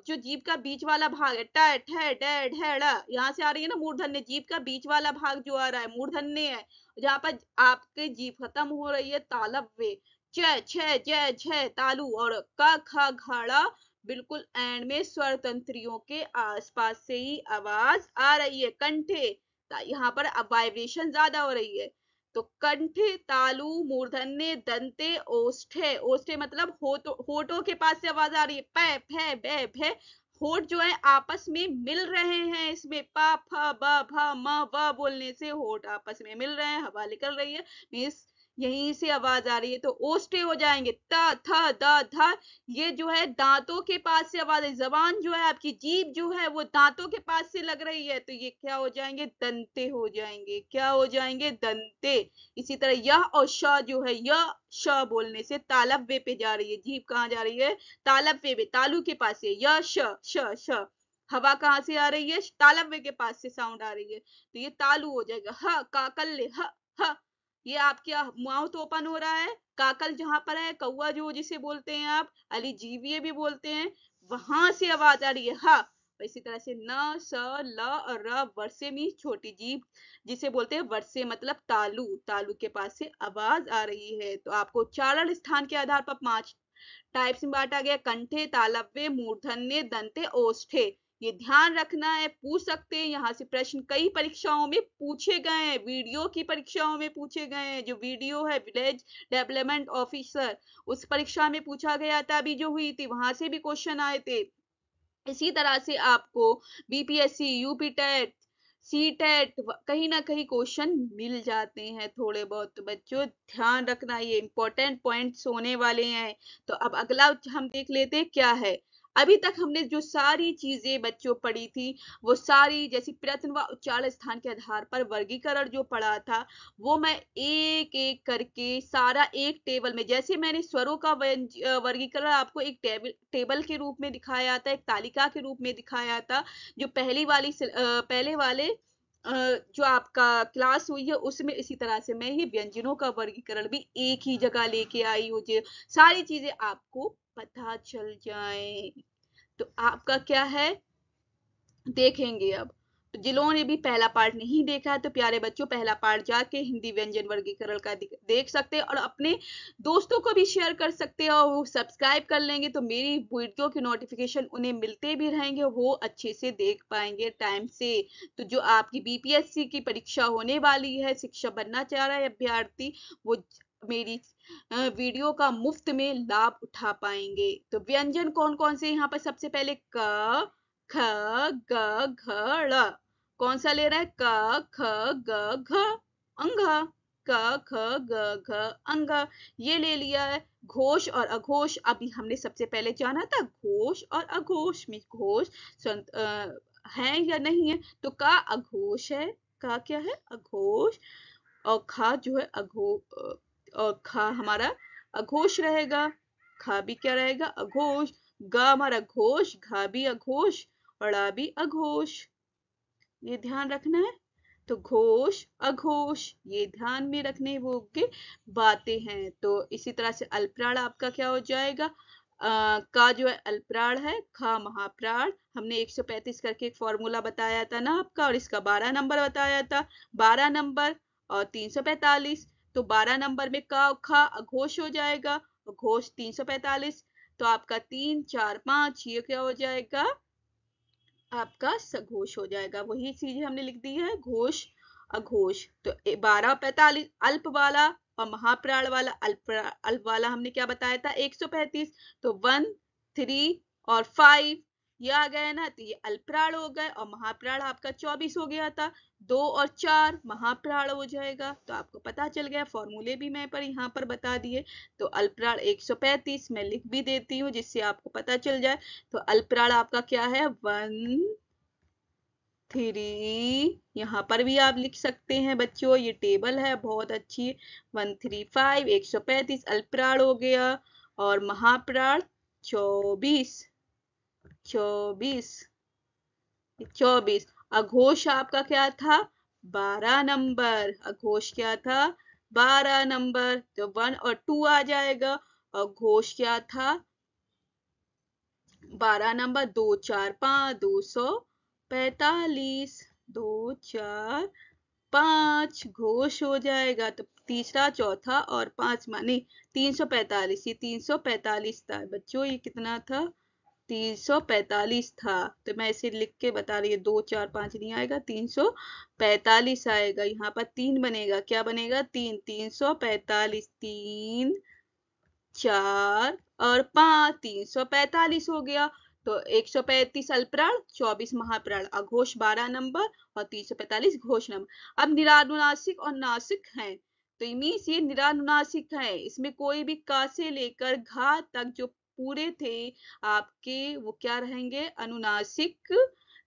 Speaker 1: जो जीभ का बीच वाला भाग है, ट ठ ड ढ ड़, यहाँ से आ रही है ना मूर्धन्य, जीभ का बीच वाला भाग जो आ रहा है मूर्धन्य है, जहां पर आपके जीभ खत्म हो रही है, तालव्य। च छ ज झ तालु, और क ख घ ड़ बिल्कुल एंड में स्वर तंत्रियों के आसपास से ही आवाज आ रही है, कंठे। यहाँ पर अब वाइब्रेशन ज्यादा हो रही है, तो कंठे, तालु, मूर्धन्य, दंते, ओष्ठे। ओष्ठे मतलब होठों के पास से आवाज आ रही है, प फ ब भ। होठ जो है आपस में मिल रहे हैं, इसमें प फ ब भ म व बोलने से होठ आपस में मिल रहे हैं, हवा निकल रही है, मीन्स यहीं से आवाज आ रही है, तो ओष्ठे हो जाएंगे। त थ द ध, ये जो है दांतों के पास से आवाज है, जबान जो है आपकी, जीभ जो है वो दांतों के पास से लग रही है, तो ये क्या हो जाएंगे, दंते हो जाएंगे। क्या हो जाएंगे, दंते। इसी तरह यह और श जो है, यह श बोलने से तालव्य पे जा रही है, जीभ कहाँ जा रही है, तालव्य पे, तालु के पास से। यह श हवा कहाँ से आ रही है, तालव्य के पास से साउंड आ रही है, तो ये तालु हो जाएगा। ह काकल्य, ह, ये आपके माउथ ओपन हो रहा है, काकल जहां पर है, कौवा जो जिसे बोलते हैं आप, अलीजीविये भी बोलते हैं, वहां से आवाज आ रही है, हा। इसी तरह से न, स, ल और र, वर्षे में छोटी जीभ जिसे बोलते हैं वर्षे, मतलब तालु, तालु के पास से आवाज आ रही है। तो आपको उच्चारण स्थान के आधार पर 5 टाइप्स में बांटा गया, कंठे, तालव्य, मूर्धन्य, दंते, ओष्ठे। ये ध्यान रखना है, पूछ सकते हैं यहाँ से प्रश्न, कई परीक्षाओं में पूछे गए हैं, वीडियो की परीक्षाओं में पूछे गए हैं। जो वीडियो है विलेज डेवलपमेंट ऑफिसर, उस परीक्षा में पूछा गया था, अभी जो हुई थी, वहां से भी क्वेश्चन आए थे। इसी तरह से आपको BPSC, UP TET, C TET, कहीं ना कहीं क्वेश्चन मिल जाते हैं थोड़े बहुत, तो बच्चों ध्यान रखना, ये इंपॉर्टेंट पॉइंट्स होने वाले हैं। तो अब अगला हम देख लेते हैं क्या है। अभी तक हमने जो सारी चीजें बच्चों पढ़ी थी, वो सारी, जैसे प्रश्न व उच्चारण स्थान के आधार पर वर्गीकरण जो पढ़ा था, वो मैं एक एक करके सारा एक टेबल में, जैसे मैंने स्वरों का वर्गीकरण आपको एक टेबल के रूप में दिखाया था, एक तालिका के रूप में दिखाया था, जो पहले वाले जो आपका क्लास हुई है उसमें, इसी तरह से मैं ही व्यंजनों का वर्गीकरण भी एक ही जगह लेके आई हूँ, जो सारी चीजें आपको पता चल जाए। तो आपका क्या है, देखेंगे अब। तो जिन्होंने भी पहला पार्ट नहीं देखा है, तो प्यारे बच्चों पहला पार्ट जाके हिंदी व्यंजन वर्गीकरण का देख सकते हैं, और अपने दोस्तों को भी शेयर कर सकते हैं, और वो सब्सक्राइब कर लेंगे तो मेरी वीडियो की नोटिफिकेशन उन्हें मिलते भी रहेंगे, वो अच्छे से देख पाएंगे टाइम से। तो जो आपकी बीपीएससी की परीक्षा होने वाली है, शिक्षक बनना चाह रहा है अभ्यर्थी, वो मेरी वीडियो का मुफ्त में लाभ उठा पाएंगे। तो व्यंजन कौन कौन से, यहाँ पर सबसे पहले क, ख, ग, घ, ड़। कौन सा ले रहा है, क, ख, ग, घ, अंग, क, ख, ग, घ, अंग, ये ले लिया है। घोष और अघोष, अभी हमने सबसे पहले जाना था घोष और अघोष में, घोष है या नहीं है, तो का अघोष है, का क्या है, अघोष, और खा जो है और खा हमारा अघोष रहेगा, खा भी क्या रहेगा, अघोष। ग हमारा घोष, घा भी अघोष, अड़ा भी अघोष, ये ध्यान रखना है। तो घोष अघोष, ये ध्यान में रखने वो के बातें हैं। तो इसी तरह से अल्पप्राण आपका क्या हो जाएगा, का जो है अल्पप्राण है, खा महाप्राण। हमने 135 करके एक फॉर्मूला बताया था ना आपका, और इसका 12 नंबर बताया था, 12 नंबर और 345, तो 12 नंबर में का खा अघोष हो जाएगा, घोष 345, तो आपका 3 4 5 ये क्या हो जाएगा, आपका सघोष हो जाएगा। वही चीजें हमने लिख दी है, घोष अघोष। तो 1245 अल्प वाला और महाप्राण वाला, अल्प वाला हमने क्या बताया था 135, तो 1 3 और 5 ये आ गया ना, तो ये अल्पप्राण हो गए, और महाप्राण आपका 24 हो गया था, 2 और 4 महाप्राण हो जाएगा। तो आपको पता चल गया, फॉर्मूले भी मैं पर यहाँ पर बता दिए। तो अल्पप्राण 135 मैं लिख भी देती हूँ जिससे आपको पता चल जाए। तो अल्पप्राण आपका क्या है, 1 3, यहाँ पर भी आप लिख सकते हैं बच्चों, ये टेबल है बहुत अच्छी, 135 135 अल्पप्राण हो गया, और महाप्राण 24 24 24, अघोष आपका क्या था? 12 नंबर। अघोष क्या था? 12 नंबर। तो 1 और 2 आ जाएगा। अघोष क्या था? 12 नंबर। 2 4 5 245। 2 4 5 घोष हो जाएगा। तो तीसरा, चौथा और पांचवा नहीं, 345। ये 345 था बच्चों। ये कितना था? 345 था। तो मैं इसे लिख के बता रही हूँ, 2 4 5 नहीं आएगा, 345 आएगा। यहाँ पर 3 बनेगा। क्या बनेगा? 3। 345। 3 4 और 5, 345 हो गया। तो 135 अल्पप्राण, 24 महाप्राण। अघोष 12 नंबर और 345 घोष नंबर। अब निरानुनासिक और नासिक हैं, तो मीन्स ये निरानुनासिक है। इसमें कोई भी का से लेकर घा तक जो पूरे थे आपके, वो क्या रहेंगे? अनुनासिक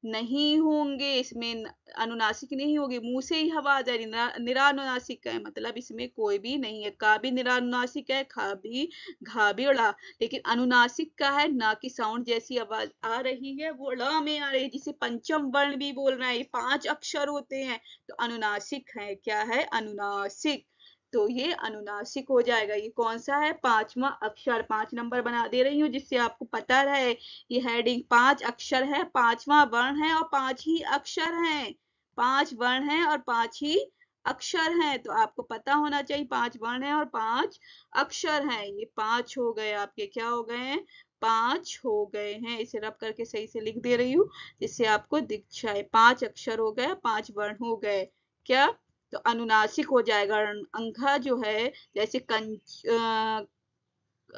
Speaker 1: नहीं होंगे। इसमें अनुनासिक नहीं होगी, मुंह से ही हवा आ जा रही। निरानुनासिक है मतलब इसमें कोई भी नहीं है। का भी निरानुनासिक है, खा भी, घा भी और ला। लेकिन अनुनासिक का है ना की साउंड जैसी आवाज आ रही है, वो ळ में आ रही है, जिसे पंचम वर्ण भी बोल रहे हैं। ये 5 अक्षर होते हैं, तो अनुनासिक है। क्या है? अनुनासिक। तो ये अनुनासिक हो जाएगा। ये कौन सा है? 5वां अक्षर। 5 नंबर बना दे रही हूँ जिससे आपको पता रहे। ये हेडिंग 5 अक्षर है, 5वां वर्ण है और 5 ही अक्षर हैं। 5 वर्ण हैं और 5 ही अक्षर हैं। तो आपको पता होना चाहिए 5 वर्ण है और 5 अक्षर हैं। ये 5 हो गए आपके। क्या हो गए हैं? 5 हो गए हैं। इसे रब करके सही से लिख दे रही हूँ जिससे आपको दिख जाए। 5 अक्षर हो गए, 5 वर्ण हो गए। क्या? तो अनुनासिक हो जाएगा। अंघा जो है, जैसे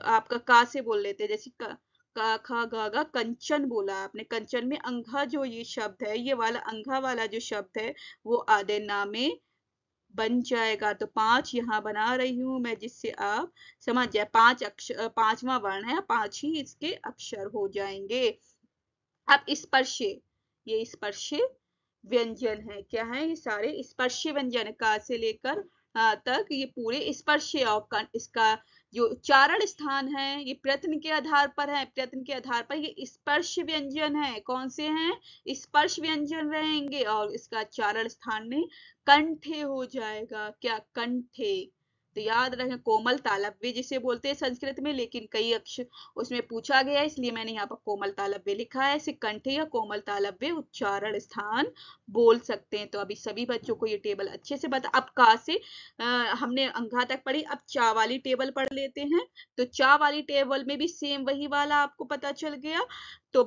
Speaker 1: आपका का से बोल लेते हैं, जैसे का खा गा गा कंचन बोला आपने। कंचन में अंघा जो ये शब्द है, ये वाला अंघा वाला जो शब्द है, वो आधे ना में बन जाएगा। तो 5 यहाँ बना रही हूं मैं जिससे आप समझ जाए। 5 अक्षर, 5वां वर्ण है, 5 ही इसके अक्षर हो जाएंगे। अब स्पर्श, ये स्पर्श व्यंजन है। क्या है? ये सारे स्पर्श व्यंजन है। का से लेकर तक ये पूरे स्पर्श। और इसका जो उच्चारण स्थान है, ये प्रयत्न के आधार पर है। प्रयत्न के आधार पर ये स्पर्श व्यंजन है। कौन से हैं? स्पर्श व्यंजन रहेंगे। और इसका उच्चारण स्थान में कंठे हो जाएगा। क्या? कंठे। तो याद रखें, कोमल तालव्य जिसे बोलते हैं संस्कृत में, लेकिन कई अक्षर उसमें पूछा गया है, इसलिए मैंने यहाँ पर कोमल तालव्य लिखा है। इसे कंठे या कोमल तालव्य उच्चारण स्थान बोल सकते हैं। तो अभी सभी बच्चों को ये टेबल अच्छे से बता। अब का से हमने अंघा तक पढ़ी, अब चा वाली टेबल पढ़ लेते हैं। तो चा वाली टेबल में भी सेम वही वाला आपको पता चल गया। तो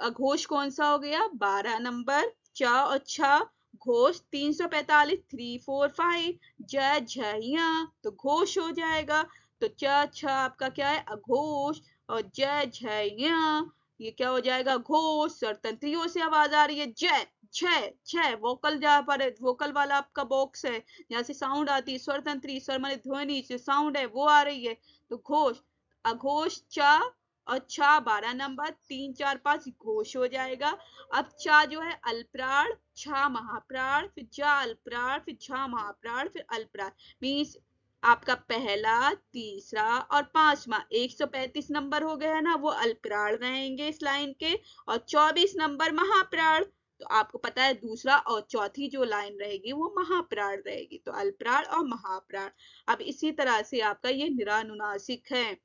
Speaker 1: अघोष कौन सा हो गया? 12 नंबर। चा और छा घोष 345, 3 4 5। जय झैया, तो घोष हो जाएगा। तो च छ आपका क्या है? अघोष। और जय झैया ये क्या हो जाएगा? घोष। स्वरतंत्रियों से आवाज आ रही है। जय छह छह वोकल, जहाँ पर वोकल वाला आपका बॉक्स है, जहाँ से साउंड आती है, स्वर तंत्री, स्वर माने ध्वनि से साउंड है, वो आ रही है। तो घोष। अघोष चा और छा 12 नंबर। 3 4 5 घोष हो जाएगा। अब चा जो है अल्पराण, छा महाप्राण, फिर जा अल्पराण, फिर छा महाप्राण, फिर अल्पराण। मीन्स आपका पहला, तीसरा और पांचवा 135 नंबर हो गया है ना, वो अल्पराण रहेंगे इस लाइन के। और 24 नंबर महाप्राण। तो आपको पता है दूसरा और चौथी जो लाइन रहेगी वो महाप्राण रहेगी। तो अल्पराण और महाप्राण। अब इसी तरह से आपका ये निरानुनासिक है।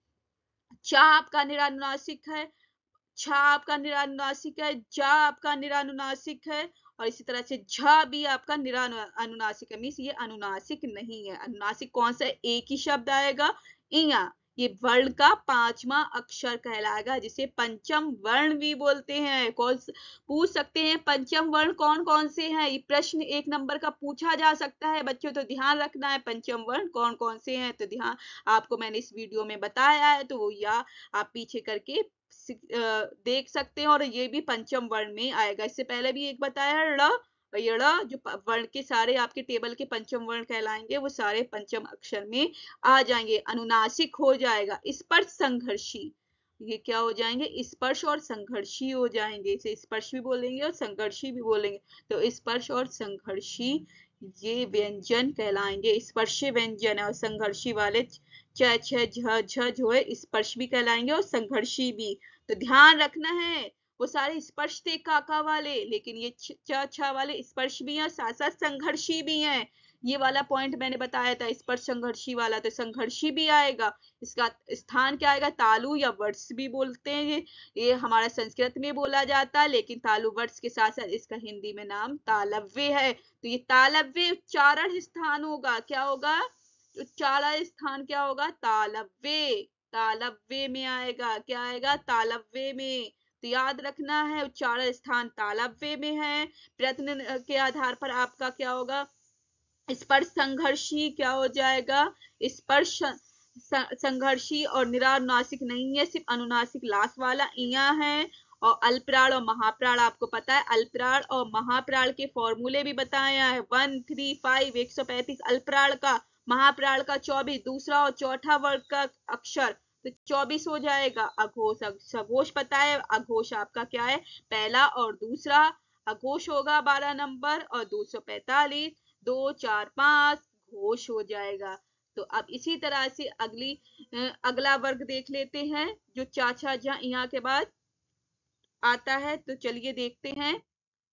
Speaker 1: चा आपका निरानुनासिक है, छा आपका निरानुनासिक है, जा आपका निरानुनासिक है, और इसी तरह से झ भी आपका निरानुनासिक है। मीन्स ये अनुनासिक नहीं है। अनुनासिक कौन सा? एक ही शब्द आएगा, इया। ये वर्ण का 5वां अक्षर कहलाएगा, जिसे पंचम वर्ण भी बोलते हैं। कौन पूछ सकते हैं पंचम वर्ण कौन कौन से हैं? ये प्रश्न 1 नंबर का पूछा जा सकता है बच्चों, तो ध्यान रखना है पंचम वर्ण कौन कौन से हैं। तो ध्यान, आपको मैंने इस वीडियो में बताया है, तो वो या आप पीछे करके देख सकते हैं। और ये भी पंचम वर्ण में आएगा। इससे पहले भी एक बताया है, ड़ और ड़ जो वर्ण के सारे आपके टेबल के पंचम वर्ण कहलाएंगे, वो सारे पंचम अक्षर में आ जाएंगे। अनुनासिक हो जाएगा। स्पर्श संघर्षी, ये क्या हो जाएंगे? स्पर्श और संघर्षी हो जाएंगे। इसे स्पर्श भी बोलेंगे और संघर्षी भी बोलेंगे। तो स्पर्श और संघर्षी ये व्यंजन कहलाएंगे। स्पर्श व्यंजन और संघर्षी वाले च छ झ झ जो है स्पर्श भी कहलाएंगे और संघर्षी भी। तो ध्यान रखना है। वो सारे स्पर्श थे काका वाले, लेकिन ये च छ वाले स्पर्श भी हैं, साथ साथ संघर्षी भी हैं। ये वाला पॉइंट मैंने बताया था, स्पर्श संघर्षी वाला, तो संघर्षी भी आएगा। इसका स्थान क्या आएगा? तालु या वर्ष भी बोलते हैं। ये हमारा संस्कृत में बोला जाता है, लेकिन तालु वर्ष के साथ साथ इसका हिंदी में नाम तालव्य है। तो ये तालव्य उच्चारण स्थान होगा। क्या होगा? उच्चारण स्थान क्या होगा? तालव्य। तालव्य में आएगा। क्या आएगा? तालव्य में। तो याद रखना है, उच्चारण स्थान तालव्य में है। प्रयत्न के आधार पर आपका क्या होगा? स्पर्श संघर्षी क्या हो जाएगा? स्पर्श संघर्षी और निरानुनासिक नहीं है, सिर्फ अनुनासिक लास वाला इया है। और अल्पराड़ और महाप्राण आपको पता है, अल्पराड़ और महाप्राण के फॉर्मूले भी बताया है। 1, 3, 5 135 अल्पराड़ का, महाप्राण का 24, दूसरा और चौथा वर्ग का अक्षर तो 24 हो जाएगा। अघोष सघोष पता है, अघोष आपका क्या है? पहला और दूसरा अघोष होगा 12 नंबर, और 245 2 4 5 घोष हो जाएगा। तो अब इसी तरह से अगला वर्ग देख लेते हैं, जो चाचा यहाँ के बाद आता है। तो चलिए देखते हैं।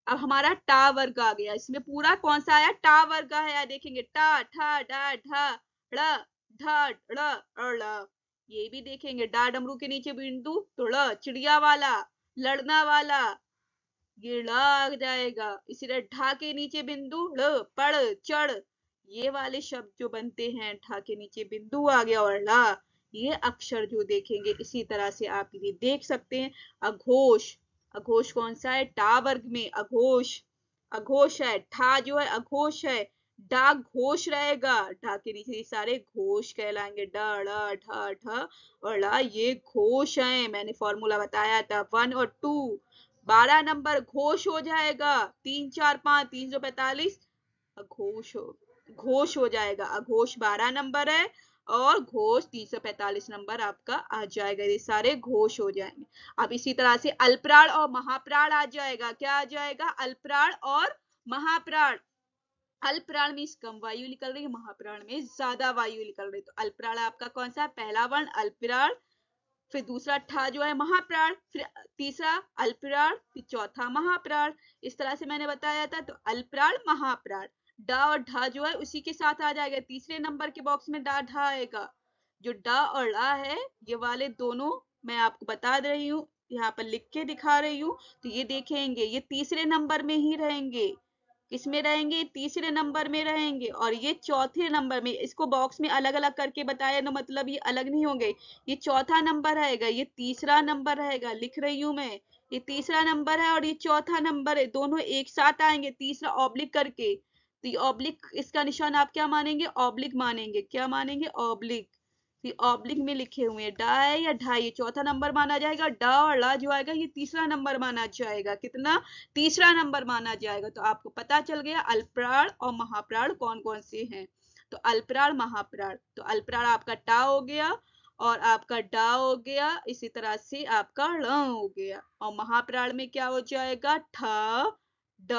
Speaker 1: अब हमारा टा वर्ग आ गया। इसमें पूरा कौन सा आया? टा वर्ग है। देखेंगे टा ठा डा ढा ड़ ढ ड़। ये भी देखेंगे, डा डमरू के नीचे बिंदु तो ड़, चिड़िया वाला, लड़ना वाला, ये ड़ आ जाएगा। इसी तरह ढा के नीचे बिंदु ड़, पड़, चढ़, ये वाले शब्द जो बनते हैं, ढा के नीचे बिंदु आ गया और ला, ये अक्षर जो देखेंगे इसी तरह से आप ये देख सकते हैं। अघोष, अघोष कौन सा है? टा वर्ग में अघोष, अघोष है। ठा जो है अघोष है, डा घोष रहेगा, ढा के नीचे ये सारे घोष कहलाएंगे। ड ड़ ढ ढ और ला, ये घोष है। मैंने फॉर्मूला बताया था। 1 और 2 12 नंबर घोष हो जाएगा। 3 4 5 345 घोष घोष हो जाएगा। अघोष 12 नंबर है और घोष 345 नंबर आपका आ जाएगा। ये सारे घोष हो जाएंगे। अब इसी तरह से अल्पराण और महाप्राण आ जाएगा। क्या आ जाएगा? अल्पराण और महाप्राण। अल्पराण में कम वायु निकल रही है, महाप्राण में ज्यादा वायु निकल रही है। तो अल्पराण आपका कौन सा? पहला वर्ण अल्पराण, फिर दूसरा ठा जो है महाप्राण, फिर तीसरा अल्पराण, फिर चौथा महाप्राण। इस तरह से मैंने बताया था। तो अल्पराण महाप्राण, डा और ढा जो है उसी के साथ आ जाएगा। तीसरे नंबर के बॉक्स में डा ढा आएगा। जो डा और ला है, ये वाले दोनों मैं आपको बता रही हूँ, यहाँ पर लिख के दिखा रही हूँ। तो ये देखेंगे, ये तीसरे नंबर में ही रहेंगे। किसमें रहेंगे? तीसरे नंबर में रहेंगे। और ये चौथे नंबर में, इसको बॉक्स में अलग अलग करके बताया तो मतलब ये अलग नहीं होंगे। ये चौथा नंबर रहेगा, ये तीसरा नंबर रहेगा। लिख रही हूं मैं, ये तीसरा नंबर है और ये चौथा नंबर है, दोनों एक साथ आएंगे तीसरा ऑब्लिक करके। तो ये ऑब्लिक, इसका निशान आप क्या मानेंगे? ऑब्लिक मानेंगे। क्या मानेंगे? ऑब्लिक। ये ऑब्लिक में लिखे हुए हैं। डा है या ढा, ये चौथा नंबर माना जाएगा। डा और ला जो आएगा ये तीसरा नंबर माना जाएगा। कितना? तीसरा नंबर माना जाएगा। तो आपको पता चल गया अल्पराण और महाप्राण कौन कौन से हैं। तो अल्पराण महाप्राण, तो अल्पराण आपका टा हो गया और आपका डा हो गया, इसी तरह से आपका ळ हो गया। और महाप्राण में क्या हो जाएगा? ठ ड,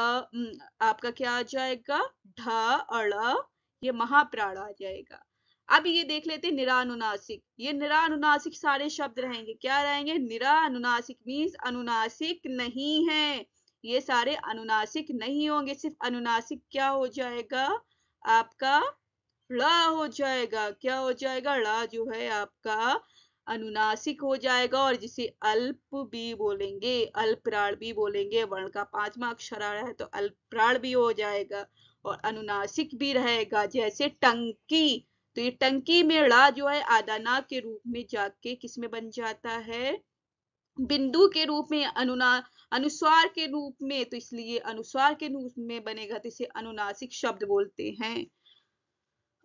Speaker 1: आपका क्या आ जाएगा? ढ और ळ, ये महाप्राण आ जाएगा। अब ये देख लेते हैं निरानुनासिक। ये निरानुनासिक सारे शब्द रहेंगे। क्या रहेंगे? निरानुनासिक मीन्स अनुनासिक नहीं है। ये सारे अनुनासिक नहीं होंगे। सिर्फ अनुनासिक क्या हो जाएगा? आपका ळ हो जाएगा। क्या हो जाएगा? ळ जो है आपका अनुनासिक हो जाएगा। और जिसे अल्प भी बोलेंगे, अल्पराण भी बोलेंगे। वर्ण का 5वां अक्षर आ रहा है तो अल्पराण भी हो जाएगा और अनुनासिक भी रहेगा। जैसे टंकी, तो ये टंकी में ड़ा जो है आदाना के रूप में जाके किस में बन जाता है? बिंदु के रूप में, अनुस्वार के रूप में। तो इसलिए अनुस्वार के रूप में बनेगा, तो इसे अनुनासिक शब्द बोलते हैं।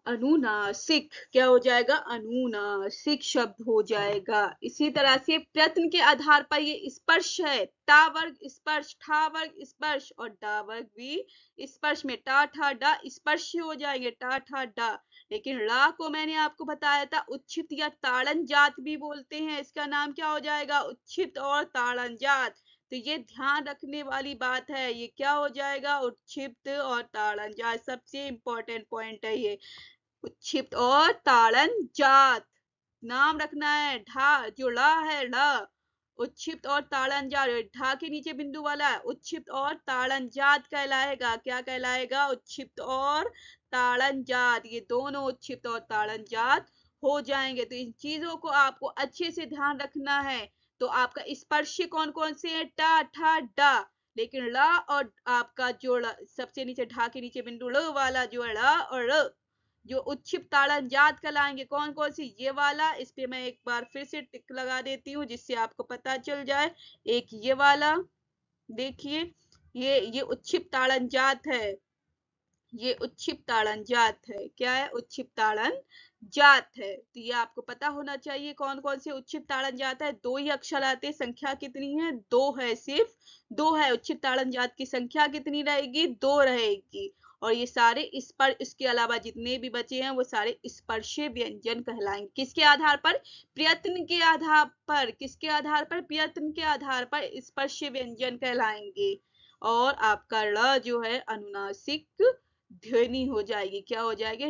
Speaker 1: अनुनासिक क्या हो जाएगा? अनुनासिक शब्द हो जाएगा। इसी तरह से प्रयत्न के आधार पर ये स्पर्श है। टा वर्ग स्पर्श, ठा वर्ग स्पर्श और डा वर्ग भी स्पर्श में। टा ठा डा स्पर्श हो जाएंगे, टा ठा डा। लेकिन ला को मैंने आपको बताया था उच्छित या ताड़न जात भी बोलते हैं। इसका नाम क्या हो जाएगा? उच्छित और ताड़न जात। तो ये ध्यान रखने वाली बात है। ये क्या हो जाएगा? उच्छित और ताड़न जात, सबसे इंपॉर्टेंट पॉइंट है ये। उच्छित और ताड़न जात नाम रखना है। ढा जो ला है ला, उच्छिप्त और ताड़न जात, ढा के नीचे बिंदु वाला है, उच्छिप्त और ताड़न जात कहलाएगा। क्या कहलाएगा? उच्छिप्त और ताड़न जात। ये दोनों उच्छिप्त और ताड़न जात हो जाएंगे। तो इन चीजों को आपको अच्छे से ध्यान रखना है। तो आपका स्पर्श कौन कौन से है? टा, ठा, डा। लेकिन ल और आपका जो सबसे नीचे ढा के नीचे बिंदु ल वाला जो है ड़ और ड़, जो उच्छिप्त ताड़न जात कहलाएंगे। कौन कौन सी? ये वाला, इस पे मैं एक बार फिर से टिक लगा देती हूँ जिससे आपको पता चल जाए। एक ये वाला देखिए, ये उच्छिप्त ताड़न जात है। ये उच्छिप्त ताड़न जात है। क्या है? उच्छिप्त ताड़न जात है। तो ये आपको पता होना चाहिए कौन कौन से उच्छिप्त ताड़न जात है। दो ही अक्षर आते हैं। संख्या कितनी है? दो है, सिर्फ दो है। उच्छिप्त ताड़न जात की संख्या कितनी रहेगी? दो रहेगी। और ये सारे इसके अलावा जितने भी बचे हैं वो सारे स्पर्शीय व्यंजन कहलाएंगे। किसके आधार पर? प्रयत्न के आधार पर। किसके आधार पर? प्रयत्न के आधार पर स्पर्शीय व्यंजन कहलाएंगे। और आपका ळ जो है अनुनासिक ध्वनि हो जाएगी। क्या हो जाएगी?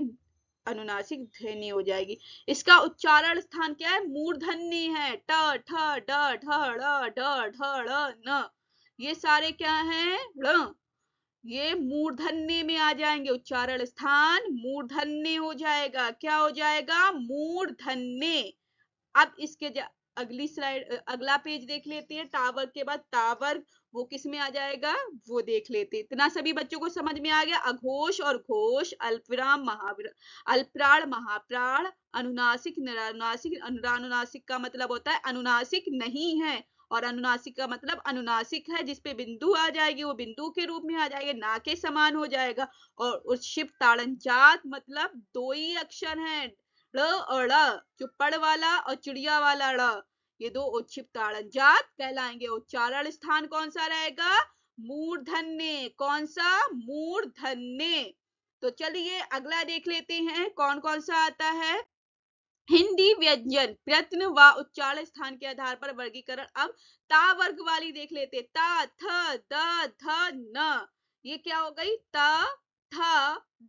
Speaker 1: अनुनासिक ध्वनि हो जाएगी। इसका उच्चारण स्थान क्या है? मूर्धन्य है। ट, ठ, ड, ढ, ड़, ढ, ढ, ड़, न। ये सारे क्या हैं? ण। ये मूर्धन्य में आ जाएंगे। उच्चारण स्थान मूर्धन्य हो जाएगा। क्या हो जाएगा? मूर्धन्य। अब इसके अगली स्लाइड, अगला पेज देख लेते हैं। टावर्ग के बाद टावर्ग, वो किस में आ जाएगा वो देख लेते हैं। इतना सभी बच्चों को समझ में आ गया? अघोष और घोष, अल्पविराम महाविराम, अल्पप्राण महाप्राण, अनुनासिक निरानुनासिक। अनुनासिक का मतलब होता है अनुनासिक नहीं है, और अनुनासिक का मतलब अनुनासिक है जिसपे बिंदु आ जाएगी, वो बिंदु के रूप में आ जाएगी, ना के समान हो जाएगा। और उच्छिप्त ताड़न जात मतलब दो ही अक्षर हैं, ड़ और ड़, जो पड़ वाला और चिड़िया वाला ड़, ये दो उच्छिप्त ताड़न जात कहलाएंगे। उच्चारण स्थान कौन सा रहेगा? मूर्धन्य। कौन सा? मूर्धन्य। तो चलिए अगला देख लेते हैं कौन कौन सा आता है। हिंदी व्यंजन प्रयत्न व उच्चारण स्थान के आधार पर वर्गीकरण। अब ता वर्ग वाली देख लेते। ता, थ, द, ध, न। ये क्या हो गई? त, थ,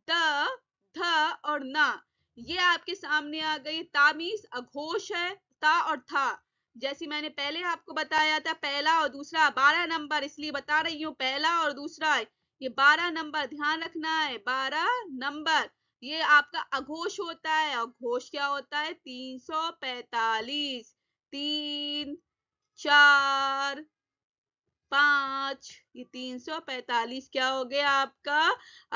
Speaker 1: द, ध और न। ये आपके सामने आ गई। ता मीन्स अघोष है, ता और था। जैसे मैंने पहले आपको बताया था, पहला और दूसरा 12 नंबर, इसलिए बता रही हूँ पहला और दूसरा। ये 12 नंबर ध्यान रखना है, 12 नंबर। ये आपका अघोष होता है। और घोष क्या होता है? 345। 3, 4, 5, ये 345 क्या हो गया आपका?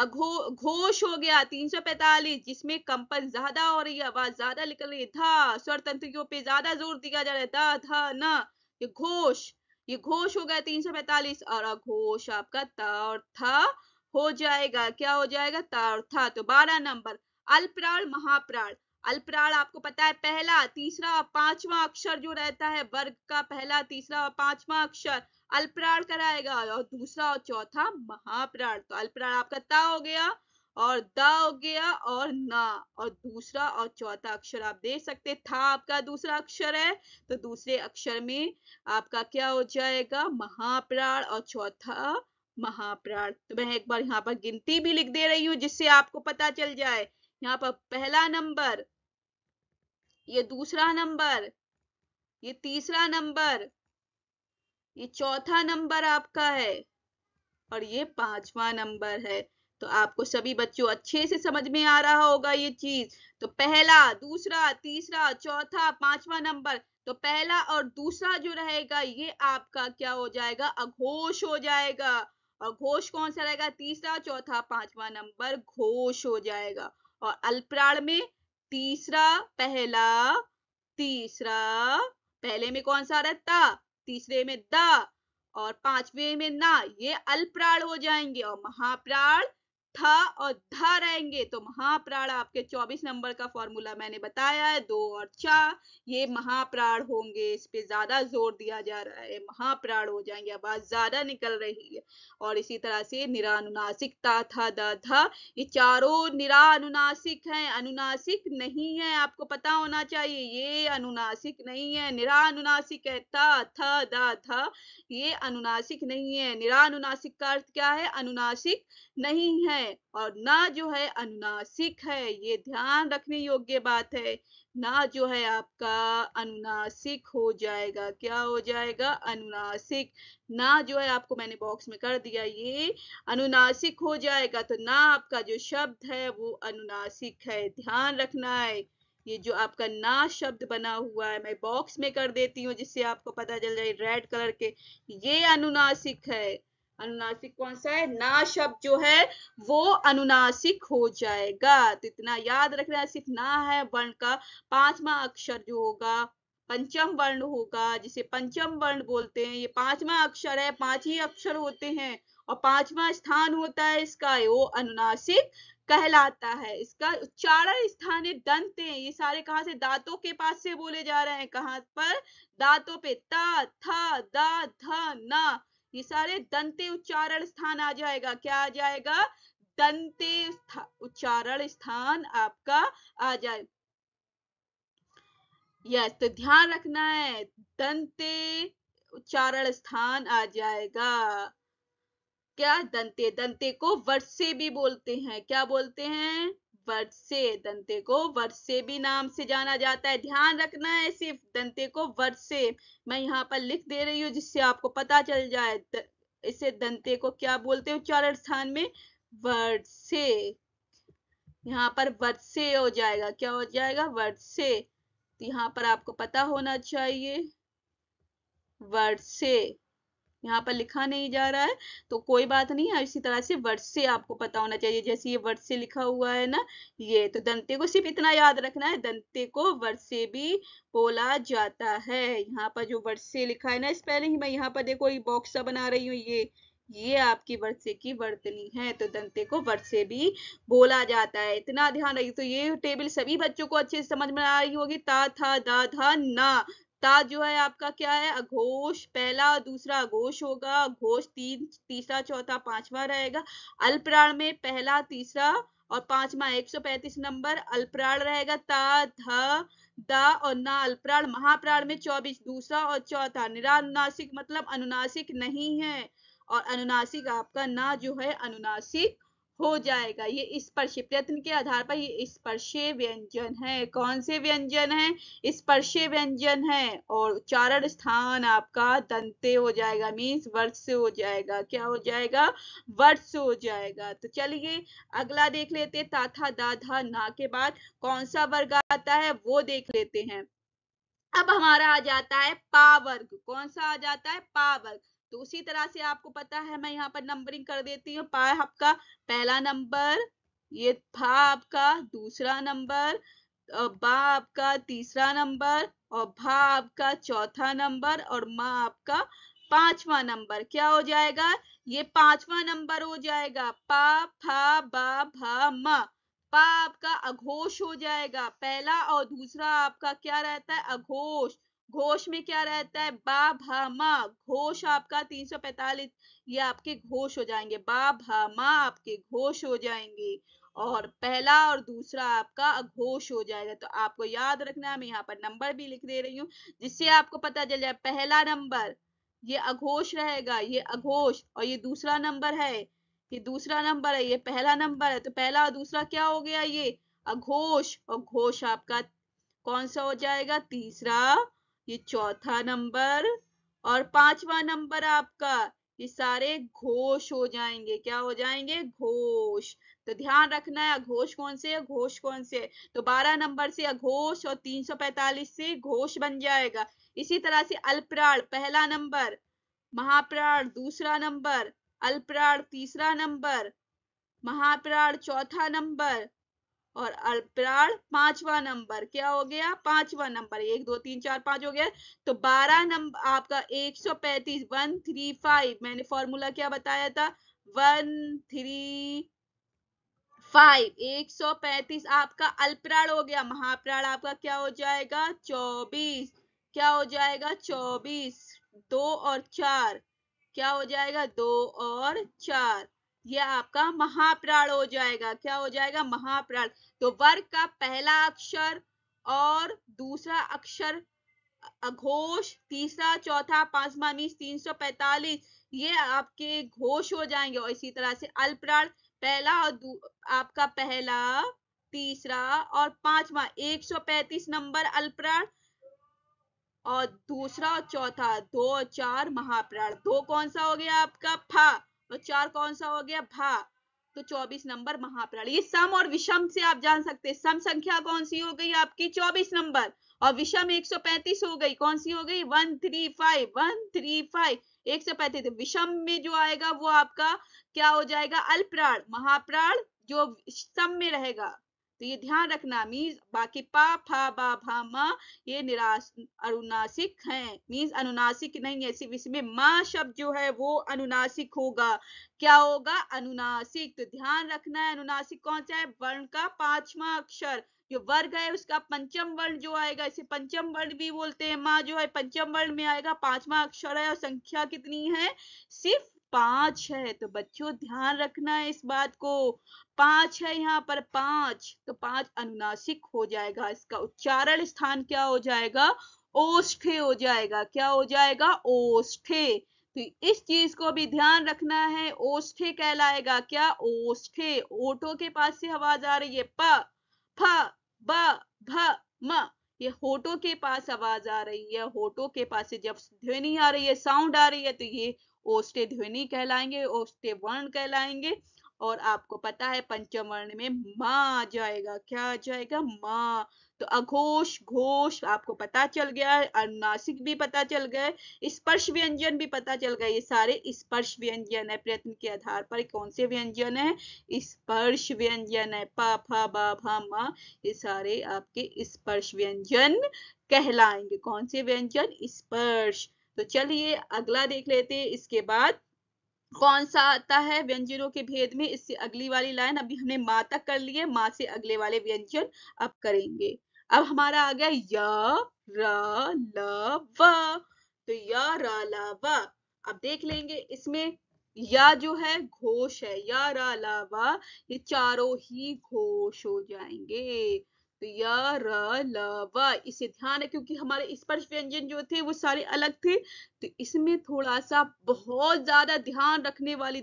Speaker 1: घोष हो गया 345, जिसमें कंपन ज्यादा हो रही है, आवाज ज्यादा निकल रही है। धा, स्वर तंत्रियों पे ज्यादा जोर दिया जा रहा है। धा, धा, न, ये घोष। ये घोष हो गया 345। और अघोष आपका त और था हो जाएगा। क्या हो जाएगा? ता और था। तो 12 नंबर। अल्पप्राण महाप्राण। अल्पप्राण आपको पता है पहला, तीसरा और पांचवा अक्षर जो रहता है वर्ग का, पहला, तीसरा और पांचवा अक्षर अल्पप्राण कराएगा, और दूसरा और चौथा महाप्राण। तो अल्पप्राण आपका ता हो गया और द हो गया और ना, और दूसरा और चौथा अक्षर आप देख सकते। था आपका दूसरा अक्षर है, तो दूसरे अक्षर में आपका क्या हो जाएगा? महाप्राण, और चौथा महाप्राण। तो मैं एक बार यहाँ पर गिनती भी लिख दे रही हूँ जिससे आपको पता चल जाए। यहाँ पर पहला नंबर, ये दूसरा नंबर, ये तीसरा नंबर, ये चौथा नंबर आपका है, और ये पांचवा नंबर है। तो आपको सभी बच्चों अच्छे से समझ में आ रहा होगा ये चीज। तो पहला, दूसरा, तीसरा, चौथा, पांचवा नंबर। तो पहला और दूसरा जो रहेगा ये आपका क्या हो जाएगा? अघोष हो जाएगा। और घोष कौन सा रहेगा? तीसरा, चौथा, पांचवा नंबर घोष हो जाएगा। और अल्पप्राण में तीसरा, पहला, तीसरा, पहले में कौन सा रहता? तीसरे में द, और पांचवे में ना, ये अल्पप्राण हो जाएंगे। और महाप्राण थ और ध रहेंगे। तो महाप्राण आपके 24 नंबर का फॉर्मूला मैंने बताया है, 2 और 4, ये महाप्राण होंगे। इस पे ज्यादा जोर दिया जा रहा है, महाप्राण हो जाएंगे, आवाज ज्यादा निकल रही है। और इसी तरह से निरानुनासिक ता, था, द, ध, ये चारों निरानुनासिक हैं, अनुनासिक नहीं है। आपको पता होना चाहिए, ये अनुनासिक नहीं है, निरानुनासिक है। ता, थ, द, ध ये अनुनासिक नहीं है। निरानुनासिक का अर्थ क्या है? अनुनासिक नहीं है। है और ना जो है अनुनासिक है। ये ध्यान रखने योग्य बात है। ना जो है आपका अनुनासिक हो जाएगा। क्या हो जाएगा? अनुनासिक। ना जो है आपको मैंने बॉक्स में कर दिया, ये अनुनासिक हो जाएगा। तो ना आपका जो शब्द है वो अनुनासिक है, ध्यान रखना है। ये जो आपका ना शब्द बना हुआ है मैं बॉक्स में कर देती हूँ जिससे आपको पता चल जाए रेड कलर के, ये अनुनासिक है। अनुनासिक कौन सा है? ना शब्द जो है वो अनुनासिक हो जाएगा। तो इतना याद रखना है, सिर्फ ना है वर्ण का पांचवा अक्षर जो होगा पंचम वर्ण होगा, जिसे पंचम वर्ण बोलते हैं। ये पांचवा अक्षर है, पांच ही अक्षर होते हैं और पांचवा स्थान होता है इसका, वो अनुनासिक कहलाता है। इसका उच्चारण स्थान है दंत है। ये सारे कहाँ से? दांतों के पास से बोले जा रहे हैं। कहाँ पर? दांतों पे। ता, था, दा, ध, ना, ये सारे दंते उच्चारण स्थान आ जाएगा। क्या आ जाएगा? दंते उच्चारण स्थान आपका आ जाए। यस, तो ध्यान रखना है, दंते उच्चारण स्थान आ जाएगा। क्या? दंते। दंते को वर्षे भी बोलते हैं। क्या बोलते हैं? वर्षे। दंते को वर्षे भी नाम से जाना जाता है। ध्यान रखना है सिर्फ दंते को वर्षे। मैं यहाँ पर लिख दे रही हूँ जिससे आपको पता चल जाए। इसे दंते को क्या बोलते हैं उच्चारण स्थान में? वर्षे। यहाँ पर वर्षे हो जाएगा। क्या हो जाएगा? वर्षे। तो यहाँ पर आपको पता होना चाहिए वर्षे। यहाँ पर लिखा नहीं जा रहा है तो कोई बात नहीं है, इसी तरह से वर्षे आपको पता होना चाहिए। जैसे ये वर्षे लिखा हुआ है ना, ये तो दंते को सिर्फ इतना याद रखना है, दंते को वर्षे भी बोला जाता है। यहाँ पर जो वर्षे लिखा है ना स्पेलिंग, मैं यहाँ पर देखो ये बॉक्स सा बना रही हूँ, ये आपकी वर्षे की वर्तनी है। तो दंते को वर्षे भी बोला जाता है, इतना ध्यान रखिए। तो ये टेबल सभी बच्चों को अच्छे से समझ में आ रही होगी। ता, था, दा, धा, ना। ता जो है आपका क्या है? अघोष। पहला और दूसरा अघोष होगा। घोष तीसरा चौथा पांचवा रहेगा। अल्पप्राण में पहला तीसरा और पांचवा 135 नंबर अल्पप्राण रहेगा। ता, ध, दा और ना अल्पप्राण। महाप्राण में 24 दूसरा और चौथा। निरानुनासिक मतलब अनुनासिक नहीं है और अनुनासिक आपका ना जो है अनुनासिक हो जाएगा। ये स्पर्श प्रयत्न के आधार पर ये स्पर्शीय व्यंजन है। कौन से व्यंजन है? स्पर्शीय व्यंजन है और उच्चारण स्थान आपका दंते हो जाएगा, मीन्स वर्ष से हो जाएगा। क्या हो जाएगा? वर्ष से हो जाएगा। तो चलिए अगला देख लेते हैं। ता, था, दा, धा, ना के बाद कौन सा वर्ग आता है वो देख लेते हैं। अब हमारा आ जाता है पा वर्ग। कौन सा आ जाता है? पा वर्ग। तो उसी तरह से आपको पता है, मैं यहाँ पर नंबरिंग कर देती हूँ। पा आपका पहला नंबर, ये फा आपका दूसरा नंबर, बा आपका तीसरा नंबर और भा आपका चौथा नंबर और मा आपका पांचवा नंबर। क्या हो जाएगा? ये पांचवा नंबर हो जाएगा। पा, फा, बा, भा, मा। पा आपका अघोष हो जाएगा। पहला और दूसरा आपका क्या रहता है? अघोष। घोष में क्या रहता है? बा, भा, मा। घोष आपका 345, ये आपके घोष हो जाएंगे। बा, भा, मा आपके घोष हो जाएंगे और पहला और दूसरा आपका अघोष हो जाएगा। तो आपको याद रखना है, मैं यहाँ पर नंबर भी लिख दे रही हूँ जिससे आपको पता चल जाए। पहला नंबर ये अघोष रहेगा, ये अघोष, और ये दूसरा नंबर है, ये दूसरा नंबर है, ये पहला नंबर है। तो पहला और दूसरा क्या हो गया? ये अघोष। और घोष आपका कौन सा हो जाएगा? तीसरा। ये चौथा नंबर और पांचवा नंबर आपका, ये सारे घोष हो जाएंगे। क्या हो जाएंगे? घोष। तो ध्यान रखना है अघोष कौन से है, घोष कौन से है। तो 12 नंबर से अघोष और 345 से घोष बन जाएगा। इसी तरह से अल्पप्राण पहला नंबर, महाप्राण दूसरा नंबर, अल्पप्राण तीसरा नंबर, महाप्राण चौथा नंबर और अल्पप्राण पांचवा नंबर। क्या हो गया? पांचवा नंबर। 1 2 3 4 5 हो गया। तो 12 नंबर आपका 135 135, मैंने फॉर्मूला क्या बताया था? 135। 135 आपका अल्पप्राण हो गया। महाप्राण आपका क्या हो जाएगा? 24। क्या हो जाएगा? 24। 2 और 4 क्या हो जाएगा? 2 और 4, यह आपका महाप्राण हो जाएगा। क्या हो जाएगा? महाप्राण। तो वर्ग का पहला अक्षर और दूसरा अक्षर अघोष, तीसरा चौथा पांचवा मीन्स 345, ये आपके घोष हो जाएंगे। और इसी तरह से अल्पप्राण पहला और आपका पहला, तीसरा और पांचवा 135 नंबर अल्पप्राण, और दूसरा और चौथा 2 और 4 महाप्राण। 2 कौन सा हो गया आपका फा, और 4 कौन सा हो गया भा, तो 24 नंबर महाप्राण। ये सम और विषम से आप जान सकते हैं। सम संख्या कौन सी हो गई आपकी 24 नंबर, और विषम 135 हो गई। कौन सी हो गई 135, 135 135। विषम में जो आएगा वो आपका क्या हो जाएगा अल्पप्राण, महाप्राण जो सम में रहेगा। तो ये ध्यान रखना। मीन्स बाकी पा फा बा भा मा ये अनुनासिक हैं, मीन्स अनुनासिक नहीं है। सिर्फ इसमें माँ शब्द जो है वो अनुनासिक होगा। क्या होगा अनुनासिक। तो ध्यान रखना है अनुनासिक कौन सा है, वर्ण का पांचवा अक्षर। जो वर्ग है उसका पंचम वर्ण जो आएगा, इसे पंचम वर्ण भी बोलते हैं। माँ जो है पंचम वर्ण में आएगा, पांचवा अक्षर है, और संख्या कितनी है सिर्फ 5 है। तो बच्चों ध्यान रखना है इस बात को, 5 है यहाँ पर 5, तो 5 अनुनासिक हो जाएगा। इसका उच्चारण स्थान क्या हो जाएगा ओष्ठे हो जाएगा। क्या हो जाएगा ओष्ठे। तो इस चीज को भी ध्यान रखना है, ओष्ठे कहलाएगा। क्या ओष्ठे, ओठों के पास से आवाज आ रही है प फ ब भ म, ये होठों के पास आवाज आ रही है। होठों के पास से जब ध्वनि आ रही है, साउंड आ रही है, तो ये ओष्ठे ध्वनि कहलाएंगे, ओष्ठे वर्ण कहलाएंगे। और आपको पता है पंचम वर्ण में माँ आ जाएगा। क्या आ जाएगा माँ। तो अघोष घोष आपको पता चल गया है, अनुनासिक भी पता चल गए, स्पर्श व्यंजन भी पता चल गए। ये सारे स्पर्श व्यंजन है। प्रयत्न के आधार पर कौन से व्यंजन है स्पर्श व्यंजन है। पा फा बा भा मा ये सारे आपके स्पर्श व्यंजन कहलाएंगे। कौन से व्यंजन स्पर्श। तो चलिए अगला देख लेते हैं। इसके बाद कौन सा आता है व्यंजनों के भेद में, इससे अगली वाली लाइन। अभी हमने माँ तक कर लिए, माँ से अगले वाले व्यंजन अब करेंगे। अब हमारा आ गया य र ल व। तो य र ल व अब देख लेंगे। इसमें या जो है घोष है, या र ल व ये चारों ही घोष हो जाएंगे। तो य र ल व इसे ध्यान है, क्योंकि हमारे स्पर्श व्यंजन जो थे वो सारे अलग थे। तो इसमें थोड़ा सा बहुत ज्यादा ध्यान रखने वाली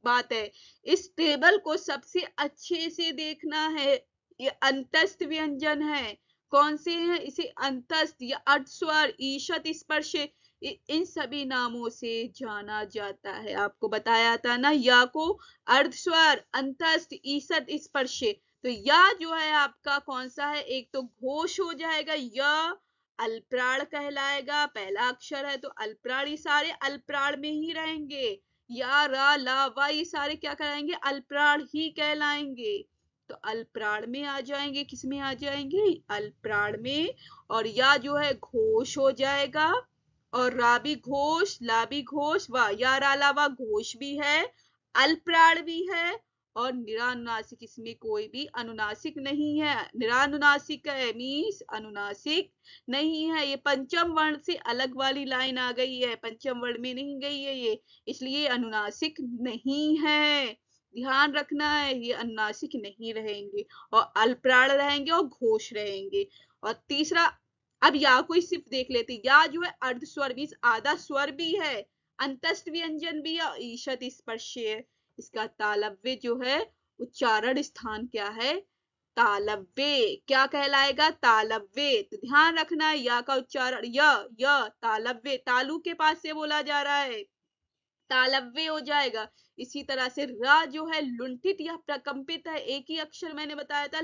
Speaker 1: बात है। इस टेबल को सबसे अच्छे से देखना है। ये अंतस्थ व्यंजन है। कौन से हैं इसे अंतस्थ या अर्धस्वर ईषत स्पर्श इन सभी नामों से जाना जाता है। आपको बताया था ना, या को अर्धस्वर अंतस्थ ईषत स्पर्श। तो या जो है आपका कौन सा है, एक तो घोष हो जाएगा, या अल्पप्राण कहलाएगा। पहला अक्षर है तो अल्पप्राण, ये सारे अल्पप्राण में ही रहेंगे। या रा ला वा ये सारे क्या कहलाएंगे अल्पप्राण ही कहलाएंगे। तो अल्पप्राण में आ जाएंगे, किस में आ जाएंगे अल्पप्राण में। और या जो है घोष हो जाएगा, और रा भी घोष ला भी घोष, वा या रा ला वा घोष भी है अल्पप्राण भी है, और निरानुनासिक इसमें कोई भी अनुनासिक नहीं है। निरानुनासिक है मीन्स अनुनासिक नहीं है। ये पंचम वर्ण से अलग वाली लाइन आ गई है, पंचम वर्ण में नहीं गई है ये, इसलिए अनुनासिक नहीं है। ध्यान रखना है ये अनुनासिक नहीं रहेंगे, और अल्पप्राण रहेंगे और घोष रहेंगे। और तीसरा अब या को सिर्फ देख लेते। या जो है अर्धस्वर मीन्स आधा स्वर भी है, अंतस्थ व्यंजन भी है, ईषत स्पर्श है। इसका तालव्य जो है उच्चारण स्थान क्या है तालव्य। क्या कहलाएगा तालव्य। तो ध्यान रखना है या का उच्चारण य तालव्य, तालु के पास से बोला जा रहा है, तालव्य हो जाएगा। इसी तरह से र जो है लुंठित या प्रकंपित है, एक ही अक्षर मैंने बताया था,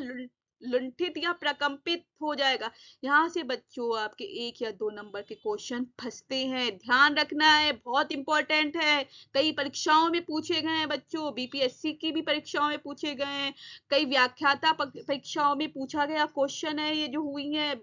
Speaker 1: लुंठित या प्रकंपित हो जाएगा। यहाँ से बच्चों आपके 1 या 2 नंबर के क्वेश्चन फंसते हैं, ध्यान रखना है, बहुत इंपॉर्टेंट है। कई परीक्षाओं में पूछे गए हैं बच्चों, बीपीएससी की भी परीक्षाओं में पूछे गए हैं, कई व्याख्याता परीक्षाओं में पूछा गया क्वेश्चन है। ये जो हुई है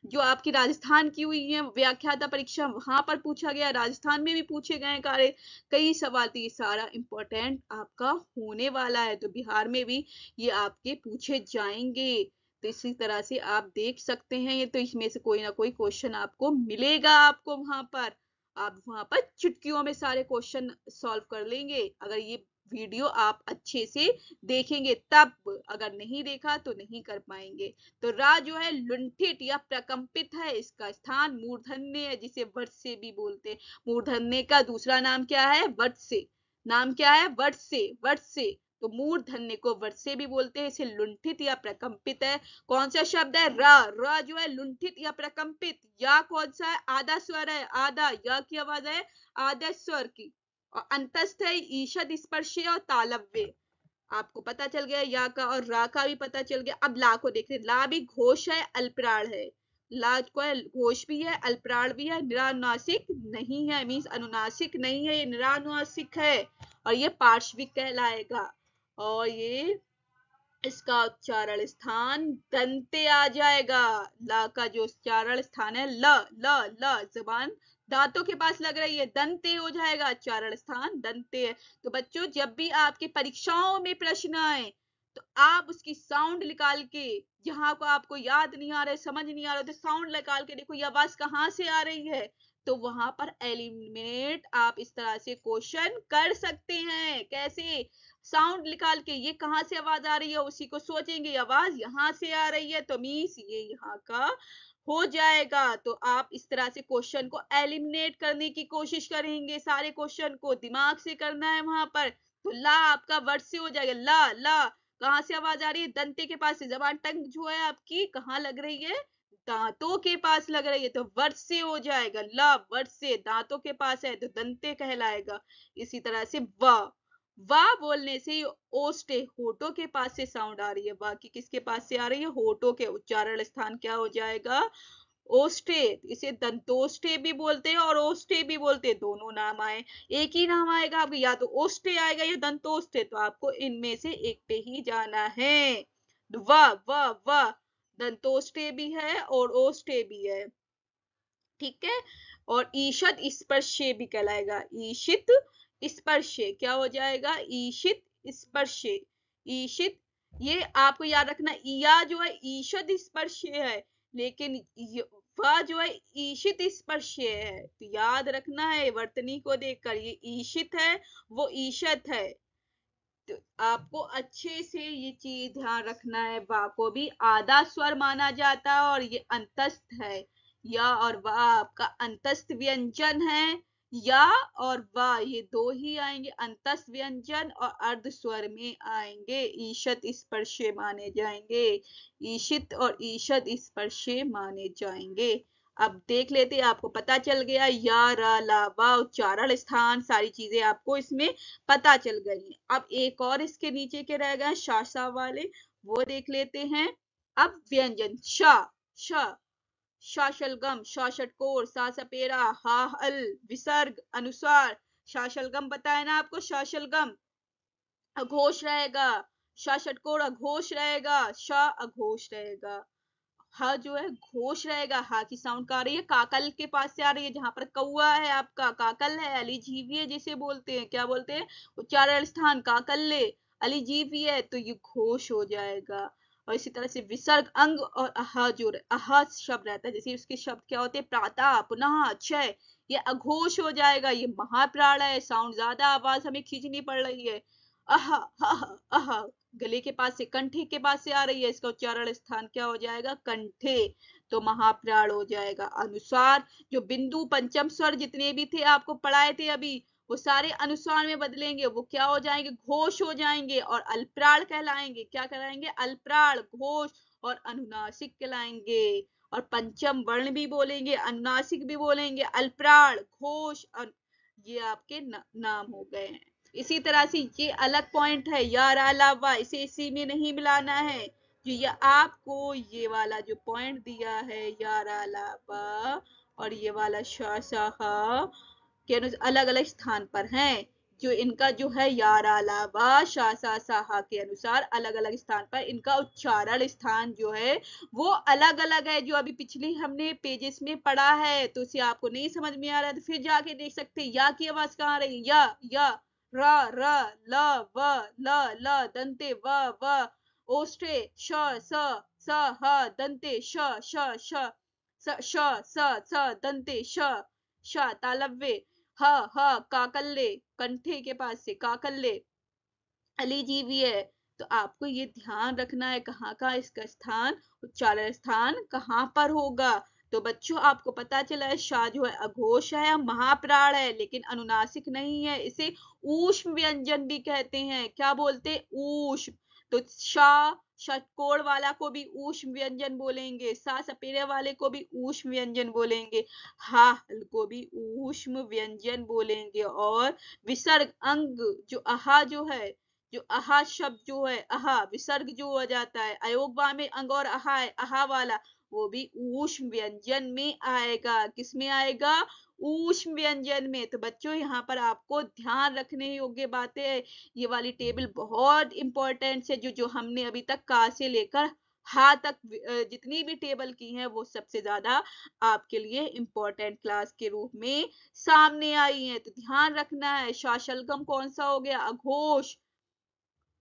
Speaker 1: जो आपकी राजस्थान की हुई है व्याख्याता परीक्षा, वहां पर पूछा गया, राजस्थान में भी पूछे गए कार्य कई सवाल। तो ये सारा इंपॉर्टेंट आपका होने वाला है, तो बिहार में भी ये आपके पूछे जाएंगे। तो इसी तरह से आप देख सकते हैं, ये तो इसमें से कोई ना कोई क्वेश्चन आपको मिलेगा। आपको वहां पर आप वहां पर चुटकियों में सारे क्वेश्चन सॉल्व कर लेंगे, अगर ये वीडियो आप अच्छे से देखेंगे तब, अगर नहीं देखा तो नहीं कर पाएंगे। तो रा जो है लुंठित या प्रकंपित है, इसका स्थान मूर्धन्य है, जिसे वट से भी बोलते हैं। मूर्धन्य का दूसरा नाम क्या है वट से, नाम क्या है वट से, वट से। तो मूर्धन्य को वर्से भी बोलते हैं, इसे लुंठित या प्रकंपित है। कौन सा शब्द है? र जो है लुंठित या प्रकंपित। या कौन सा है? आधा स्वर है, आधा, या की आवाज है आधा स्वर की। और अंतस्थ है ईषद स्पर्शीय और तालव्य। आपको पता चल गया या का और रा का भी पता चल गया। अब ला को देखते हैं। ला भी घोष है, अल्पराण है। ला को घोष भी है, अल्पराण भी है, निरानुनासिक नहीं है, मीन्स अनुनासिक नहीं है, ये निरानुनासिक है और ये पार्श्विक कहलाएगा। और ये इसका उच्चारण स्थान दंते आ जाएगा। ला का जो उच्चारण स्थान है ल ल ल, जबान दांतों के पास लग रही है, दंते हो जाएगा, उच्चारण स्थान दंते है। तो बच्चों जब भी आपकी परीक्षाओं में प्रश्न आए तो आप उसकी साउंड निकाल के, जहां को आपको याद नहीं आ रहा है, समझ नहीं आ रहा, तो साउंड निकाल के देखो ये आवाज कहाँ से आ रही है, तो वहां पर एलिमिनेट आप इस तरह से क्वेश्चन कर सकते हैं। कैसे? साउंड निकाल के, ये कहाँ से आवाज आ रही है, उसी को सोचेंगे आवाज यहाँ से आ रही है तो मीन्स ये यहाँ का हो जाएगा। तो आप इस तरह से क्वेश्चन को एलिमिनेट करने की कोशिश करेंगे, सारे क्वेश्चन को दिमाग से करना है वहां पर। तो ला आपका वर्ड से हो जाएगा। ला ला कहाँ से आवाज आ रही है? दंते के पास से। जबान टंग जो है आपकी कहाँ लग रही है? दांतों के पास लग रही है, तो वर्ड से हो जाएगा। ला वर्ड से, दांतों के पास है तो दंते कहलाएगा। इसी तरह से वाह बोलने से ओष्टे, होठों के पास से साउंड आ रही है। वाह की किसके पास से आ रही है? होठों के। उच्चारण स्थान क्या हो जाएगा? ओष्ठे। इसे दंतोष्ठे भी बोलते हैं और ओष्ठे भी बोलते हैं, दोनों नाम आए। एक ही नाम आएगा आपको, या तो ओष्ठे आएगा या दंतोष्ठे, तो आपको इनमें से एक पे ही जाना है। वाह वाह वाह, दंतोष्ठे भी है और ओष्ठे भी है, ठीक है। और ईषद स्पर्शे भी कहलाएगा। ईशित स्पर्शे क्या हो जाएगा? ईशित स्पर्शे। ईशित, ये आपको याद रखना, या जो है ईषद स्पर्शे है, लेकिन वह जो है ईशित स्पर्शे है। तो याद रखना है वर्तनी को देखकर, ये ईशित है वो ईशत है। तो आपको अच्छे से ये चीज ध्यान रखना है। वा को भी आधा स्वर माना जाता है और ये अंतस्थ है। या और वा आपका अंतस्थ व्यंजन है। या और वा ये दो ही आएंगे, अंतस्थ व्यंजन और अर्ध स्वर में आएंगे, ईशत स्पर्शे माने जाएंगे। ईशित और ईशद स्पर्शे माने जाएंगे। अब देख लेते, आपको पता चल गया या रा ला वा उच्चारण स्थान, सारी चीजें आपको इसमें पता चल गई। अब एक और इसके नीचे के रह गए शासा वाले, वो देख लेते हैं। अब व्यंजन श, श, शाशलगम, शाषटकोर, सा सपेरा, हा हल, विसर्ग, अनुस्वार। शाशलगम बताया ना आपको, शाशलगम अघोष रहेगा, शाषटकोर अघोष रहेगा, श अघोष रहेगा। ह जो है घोष रहेगा, हा की साउंड का आ रही है, काकल के पास से आ रही है, जहां पर कौआ है आपका, काकल है, अलीजीविये जिसे बोलते हैं, क्या बोलते हैं? उच्चारण स्थान काकल्ले, अलीजीविये, तो ये घोष हो जाएगा। और इसी तरह से विसर्ग अंग और अह जो अह शब्द रहता है, जैसे उसके शब्द क्या होते हैं? प्रातः, पुनः, क्षय, ये अघोष हो जाएगा। ये महाप्राण है, साउंड ज्यादा, आवाज हमें खींचनी पड़ रही है। अह अह अह, गले के पास से, कंठे के पास से आ रही है, इसका उच्चारण स्थान क्या हो जाएगा? कंठे, तो महाप्राण हो जाएगा। अनुस्वार, जो बिंदु पंचम स्वर जितने भी थे आपको पढ़ाए थे अभी, वो सारे अनुस्वार में बदलेंगे, वो क्या हो जाएंगे? घोष हो जाएंगे और अल्पराण कहलाएंगे। क्या कहलाएंगे? अल्पराण, घोष और अनुनासिक कहलाएंगे। और पंचम वर्ण भी बोलेंगे, अनुनासिक भी बोलेंगे, अल्पराण, घोष, ये आपके नाम हो गए हैं। इसी तरह से ये अलग पॉइंट है, यार अलावा, इसे इसी में नहीं मिलाना है। जो ये आपको ये वाला जो पॉइंट दिया है, यार अलावा और ये वाला शासाहा के अलग अलग स्थान पर हैं। जो इनका जो है यार अलावा शासा साहा के अनुसार अलग अलग स्थान पर इनका उच्चारण स्थान जो है वो अलग अलग है। जो अभी पिछले हमने पेजेस में पढ़ा है, तो उसे आपको नहीं समझ में आ रहा है तो फिर जाके देख सकते हैं। या की आवाज कहाँ रही? या, र र, ल व, ल दंते, व ओष्ठे, श स ह दंते, श स दंते, श तालव्य, ह काकल्ले, कंठे के पास से काकल्ले, अलीजीविये। तो आपको ये ध्यान रखना है कहाँ का इसका स्थान, उच्चारण स्थान कहाँ पर होगा। तो बच्चों आपको पता चला है शा जो है अघोष है, महाप्राण है, लेकिन अनुनासिक नहीं है। इसे ऊष्म व्यंजन भी कहते हैं। क्या बोलते हैं? ऊष्म। तो शा षटकोण वाला को भी ऊष्म व्यंजन बोलेंगे, सा सपेरे वाले को भी ऊष्म व्यंजन बोलेंगे, हा को भी ऊष्म व्यंजन बोलेंगे। और विसर्ग अंग जो अहा जो है, जो अहा शब्द जो है, अहा विसर्ग जो हो जाता है, अयोगवा में अंग और अहा है, अहा वाला वो भी ऊष्म व्यंजन में आएगा। किस में आएगा? ऊष्म व्यंजन में। तो बच्चों यहाँ पर आपको ध्यान रखने योग्य बातें है। ये वाली टेबल बहुत इंपॉर्टेंट है। जो हमने अभी तक का से लेकर हा तक जितनी भी टेबल की है वो सबसे ज्यादा आपके लिए इंपॉर्टेंट क्लास के रूप में सामने आई है। तो ध्यान रखना है। शाशलगम कौन सा हो गया? अघोष।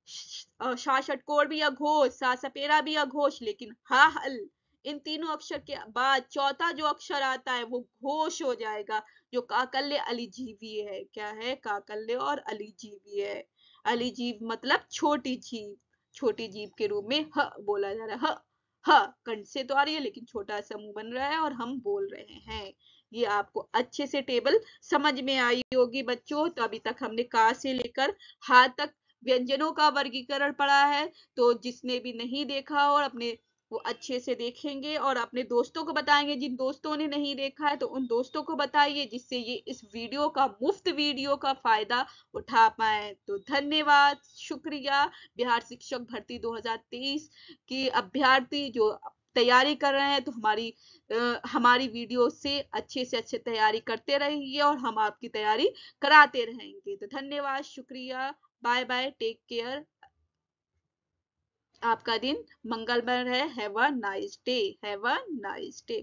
Speaker 1: शा षटकोण भी अघोष, सा सपेरा भी अघोष, लेकिन हा हल इन तीनों अक्षर के बाद चौथा जो अक्षर आता है वो घोष हो जाएगा, जो काकल्य अलिजीवी है। क्या है? काकल्य और अलिजीवी है। अलिजीव मतलब छोटी जीव, छोटी जीव के रूप में ह बोला जा रहा है। ह कंठ से तो आ रही है लेकिन छोटा सा मुंह बन रहा है और हम बोल रहे हैं। ये आपको अच्छे से टेबल समझ में आई होगी बच्चों। तो अभी तक हमने का से लेकर हा तक व्यंजनों का वर्गीकरण पढ़ा है। तो जिसने भी नहीं देखा और अपने वो अच्छे से देखेंगे और अपने दोस्तों को बताएंगे। जिन दोस्तों ने नहीं देखा है तो उन दोस्तों को बताइए, जिससे ये इस वीडियो का मुफ्त वीडियो का फायदा उठा पाए। तो धन्यवाद, शुक्रिया। बिहार शिक्षक भर्ती 2023 की अभ्यर्थी जो तैयारी कर रहे हैं, तो हमारी वीडियो से अच्छे तैयारी करते रहिए और हम आपकी तैयारी कराते रहेंगे। तो धन्यवाद, शुक्रिया, बाय बाय, टेक केयर। आपका दिन मंगलमय है। Have a nice day. Have a nice day.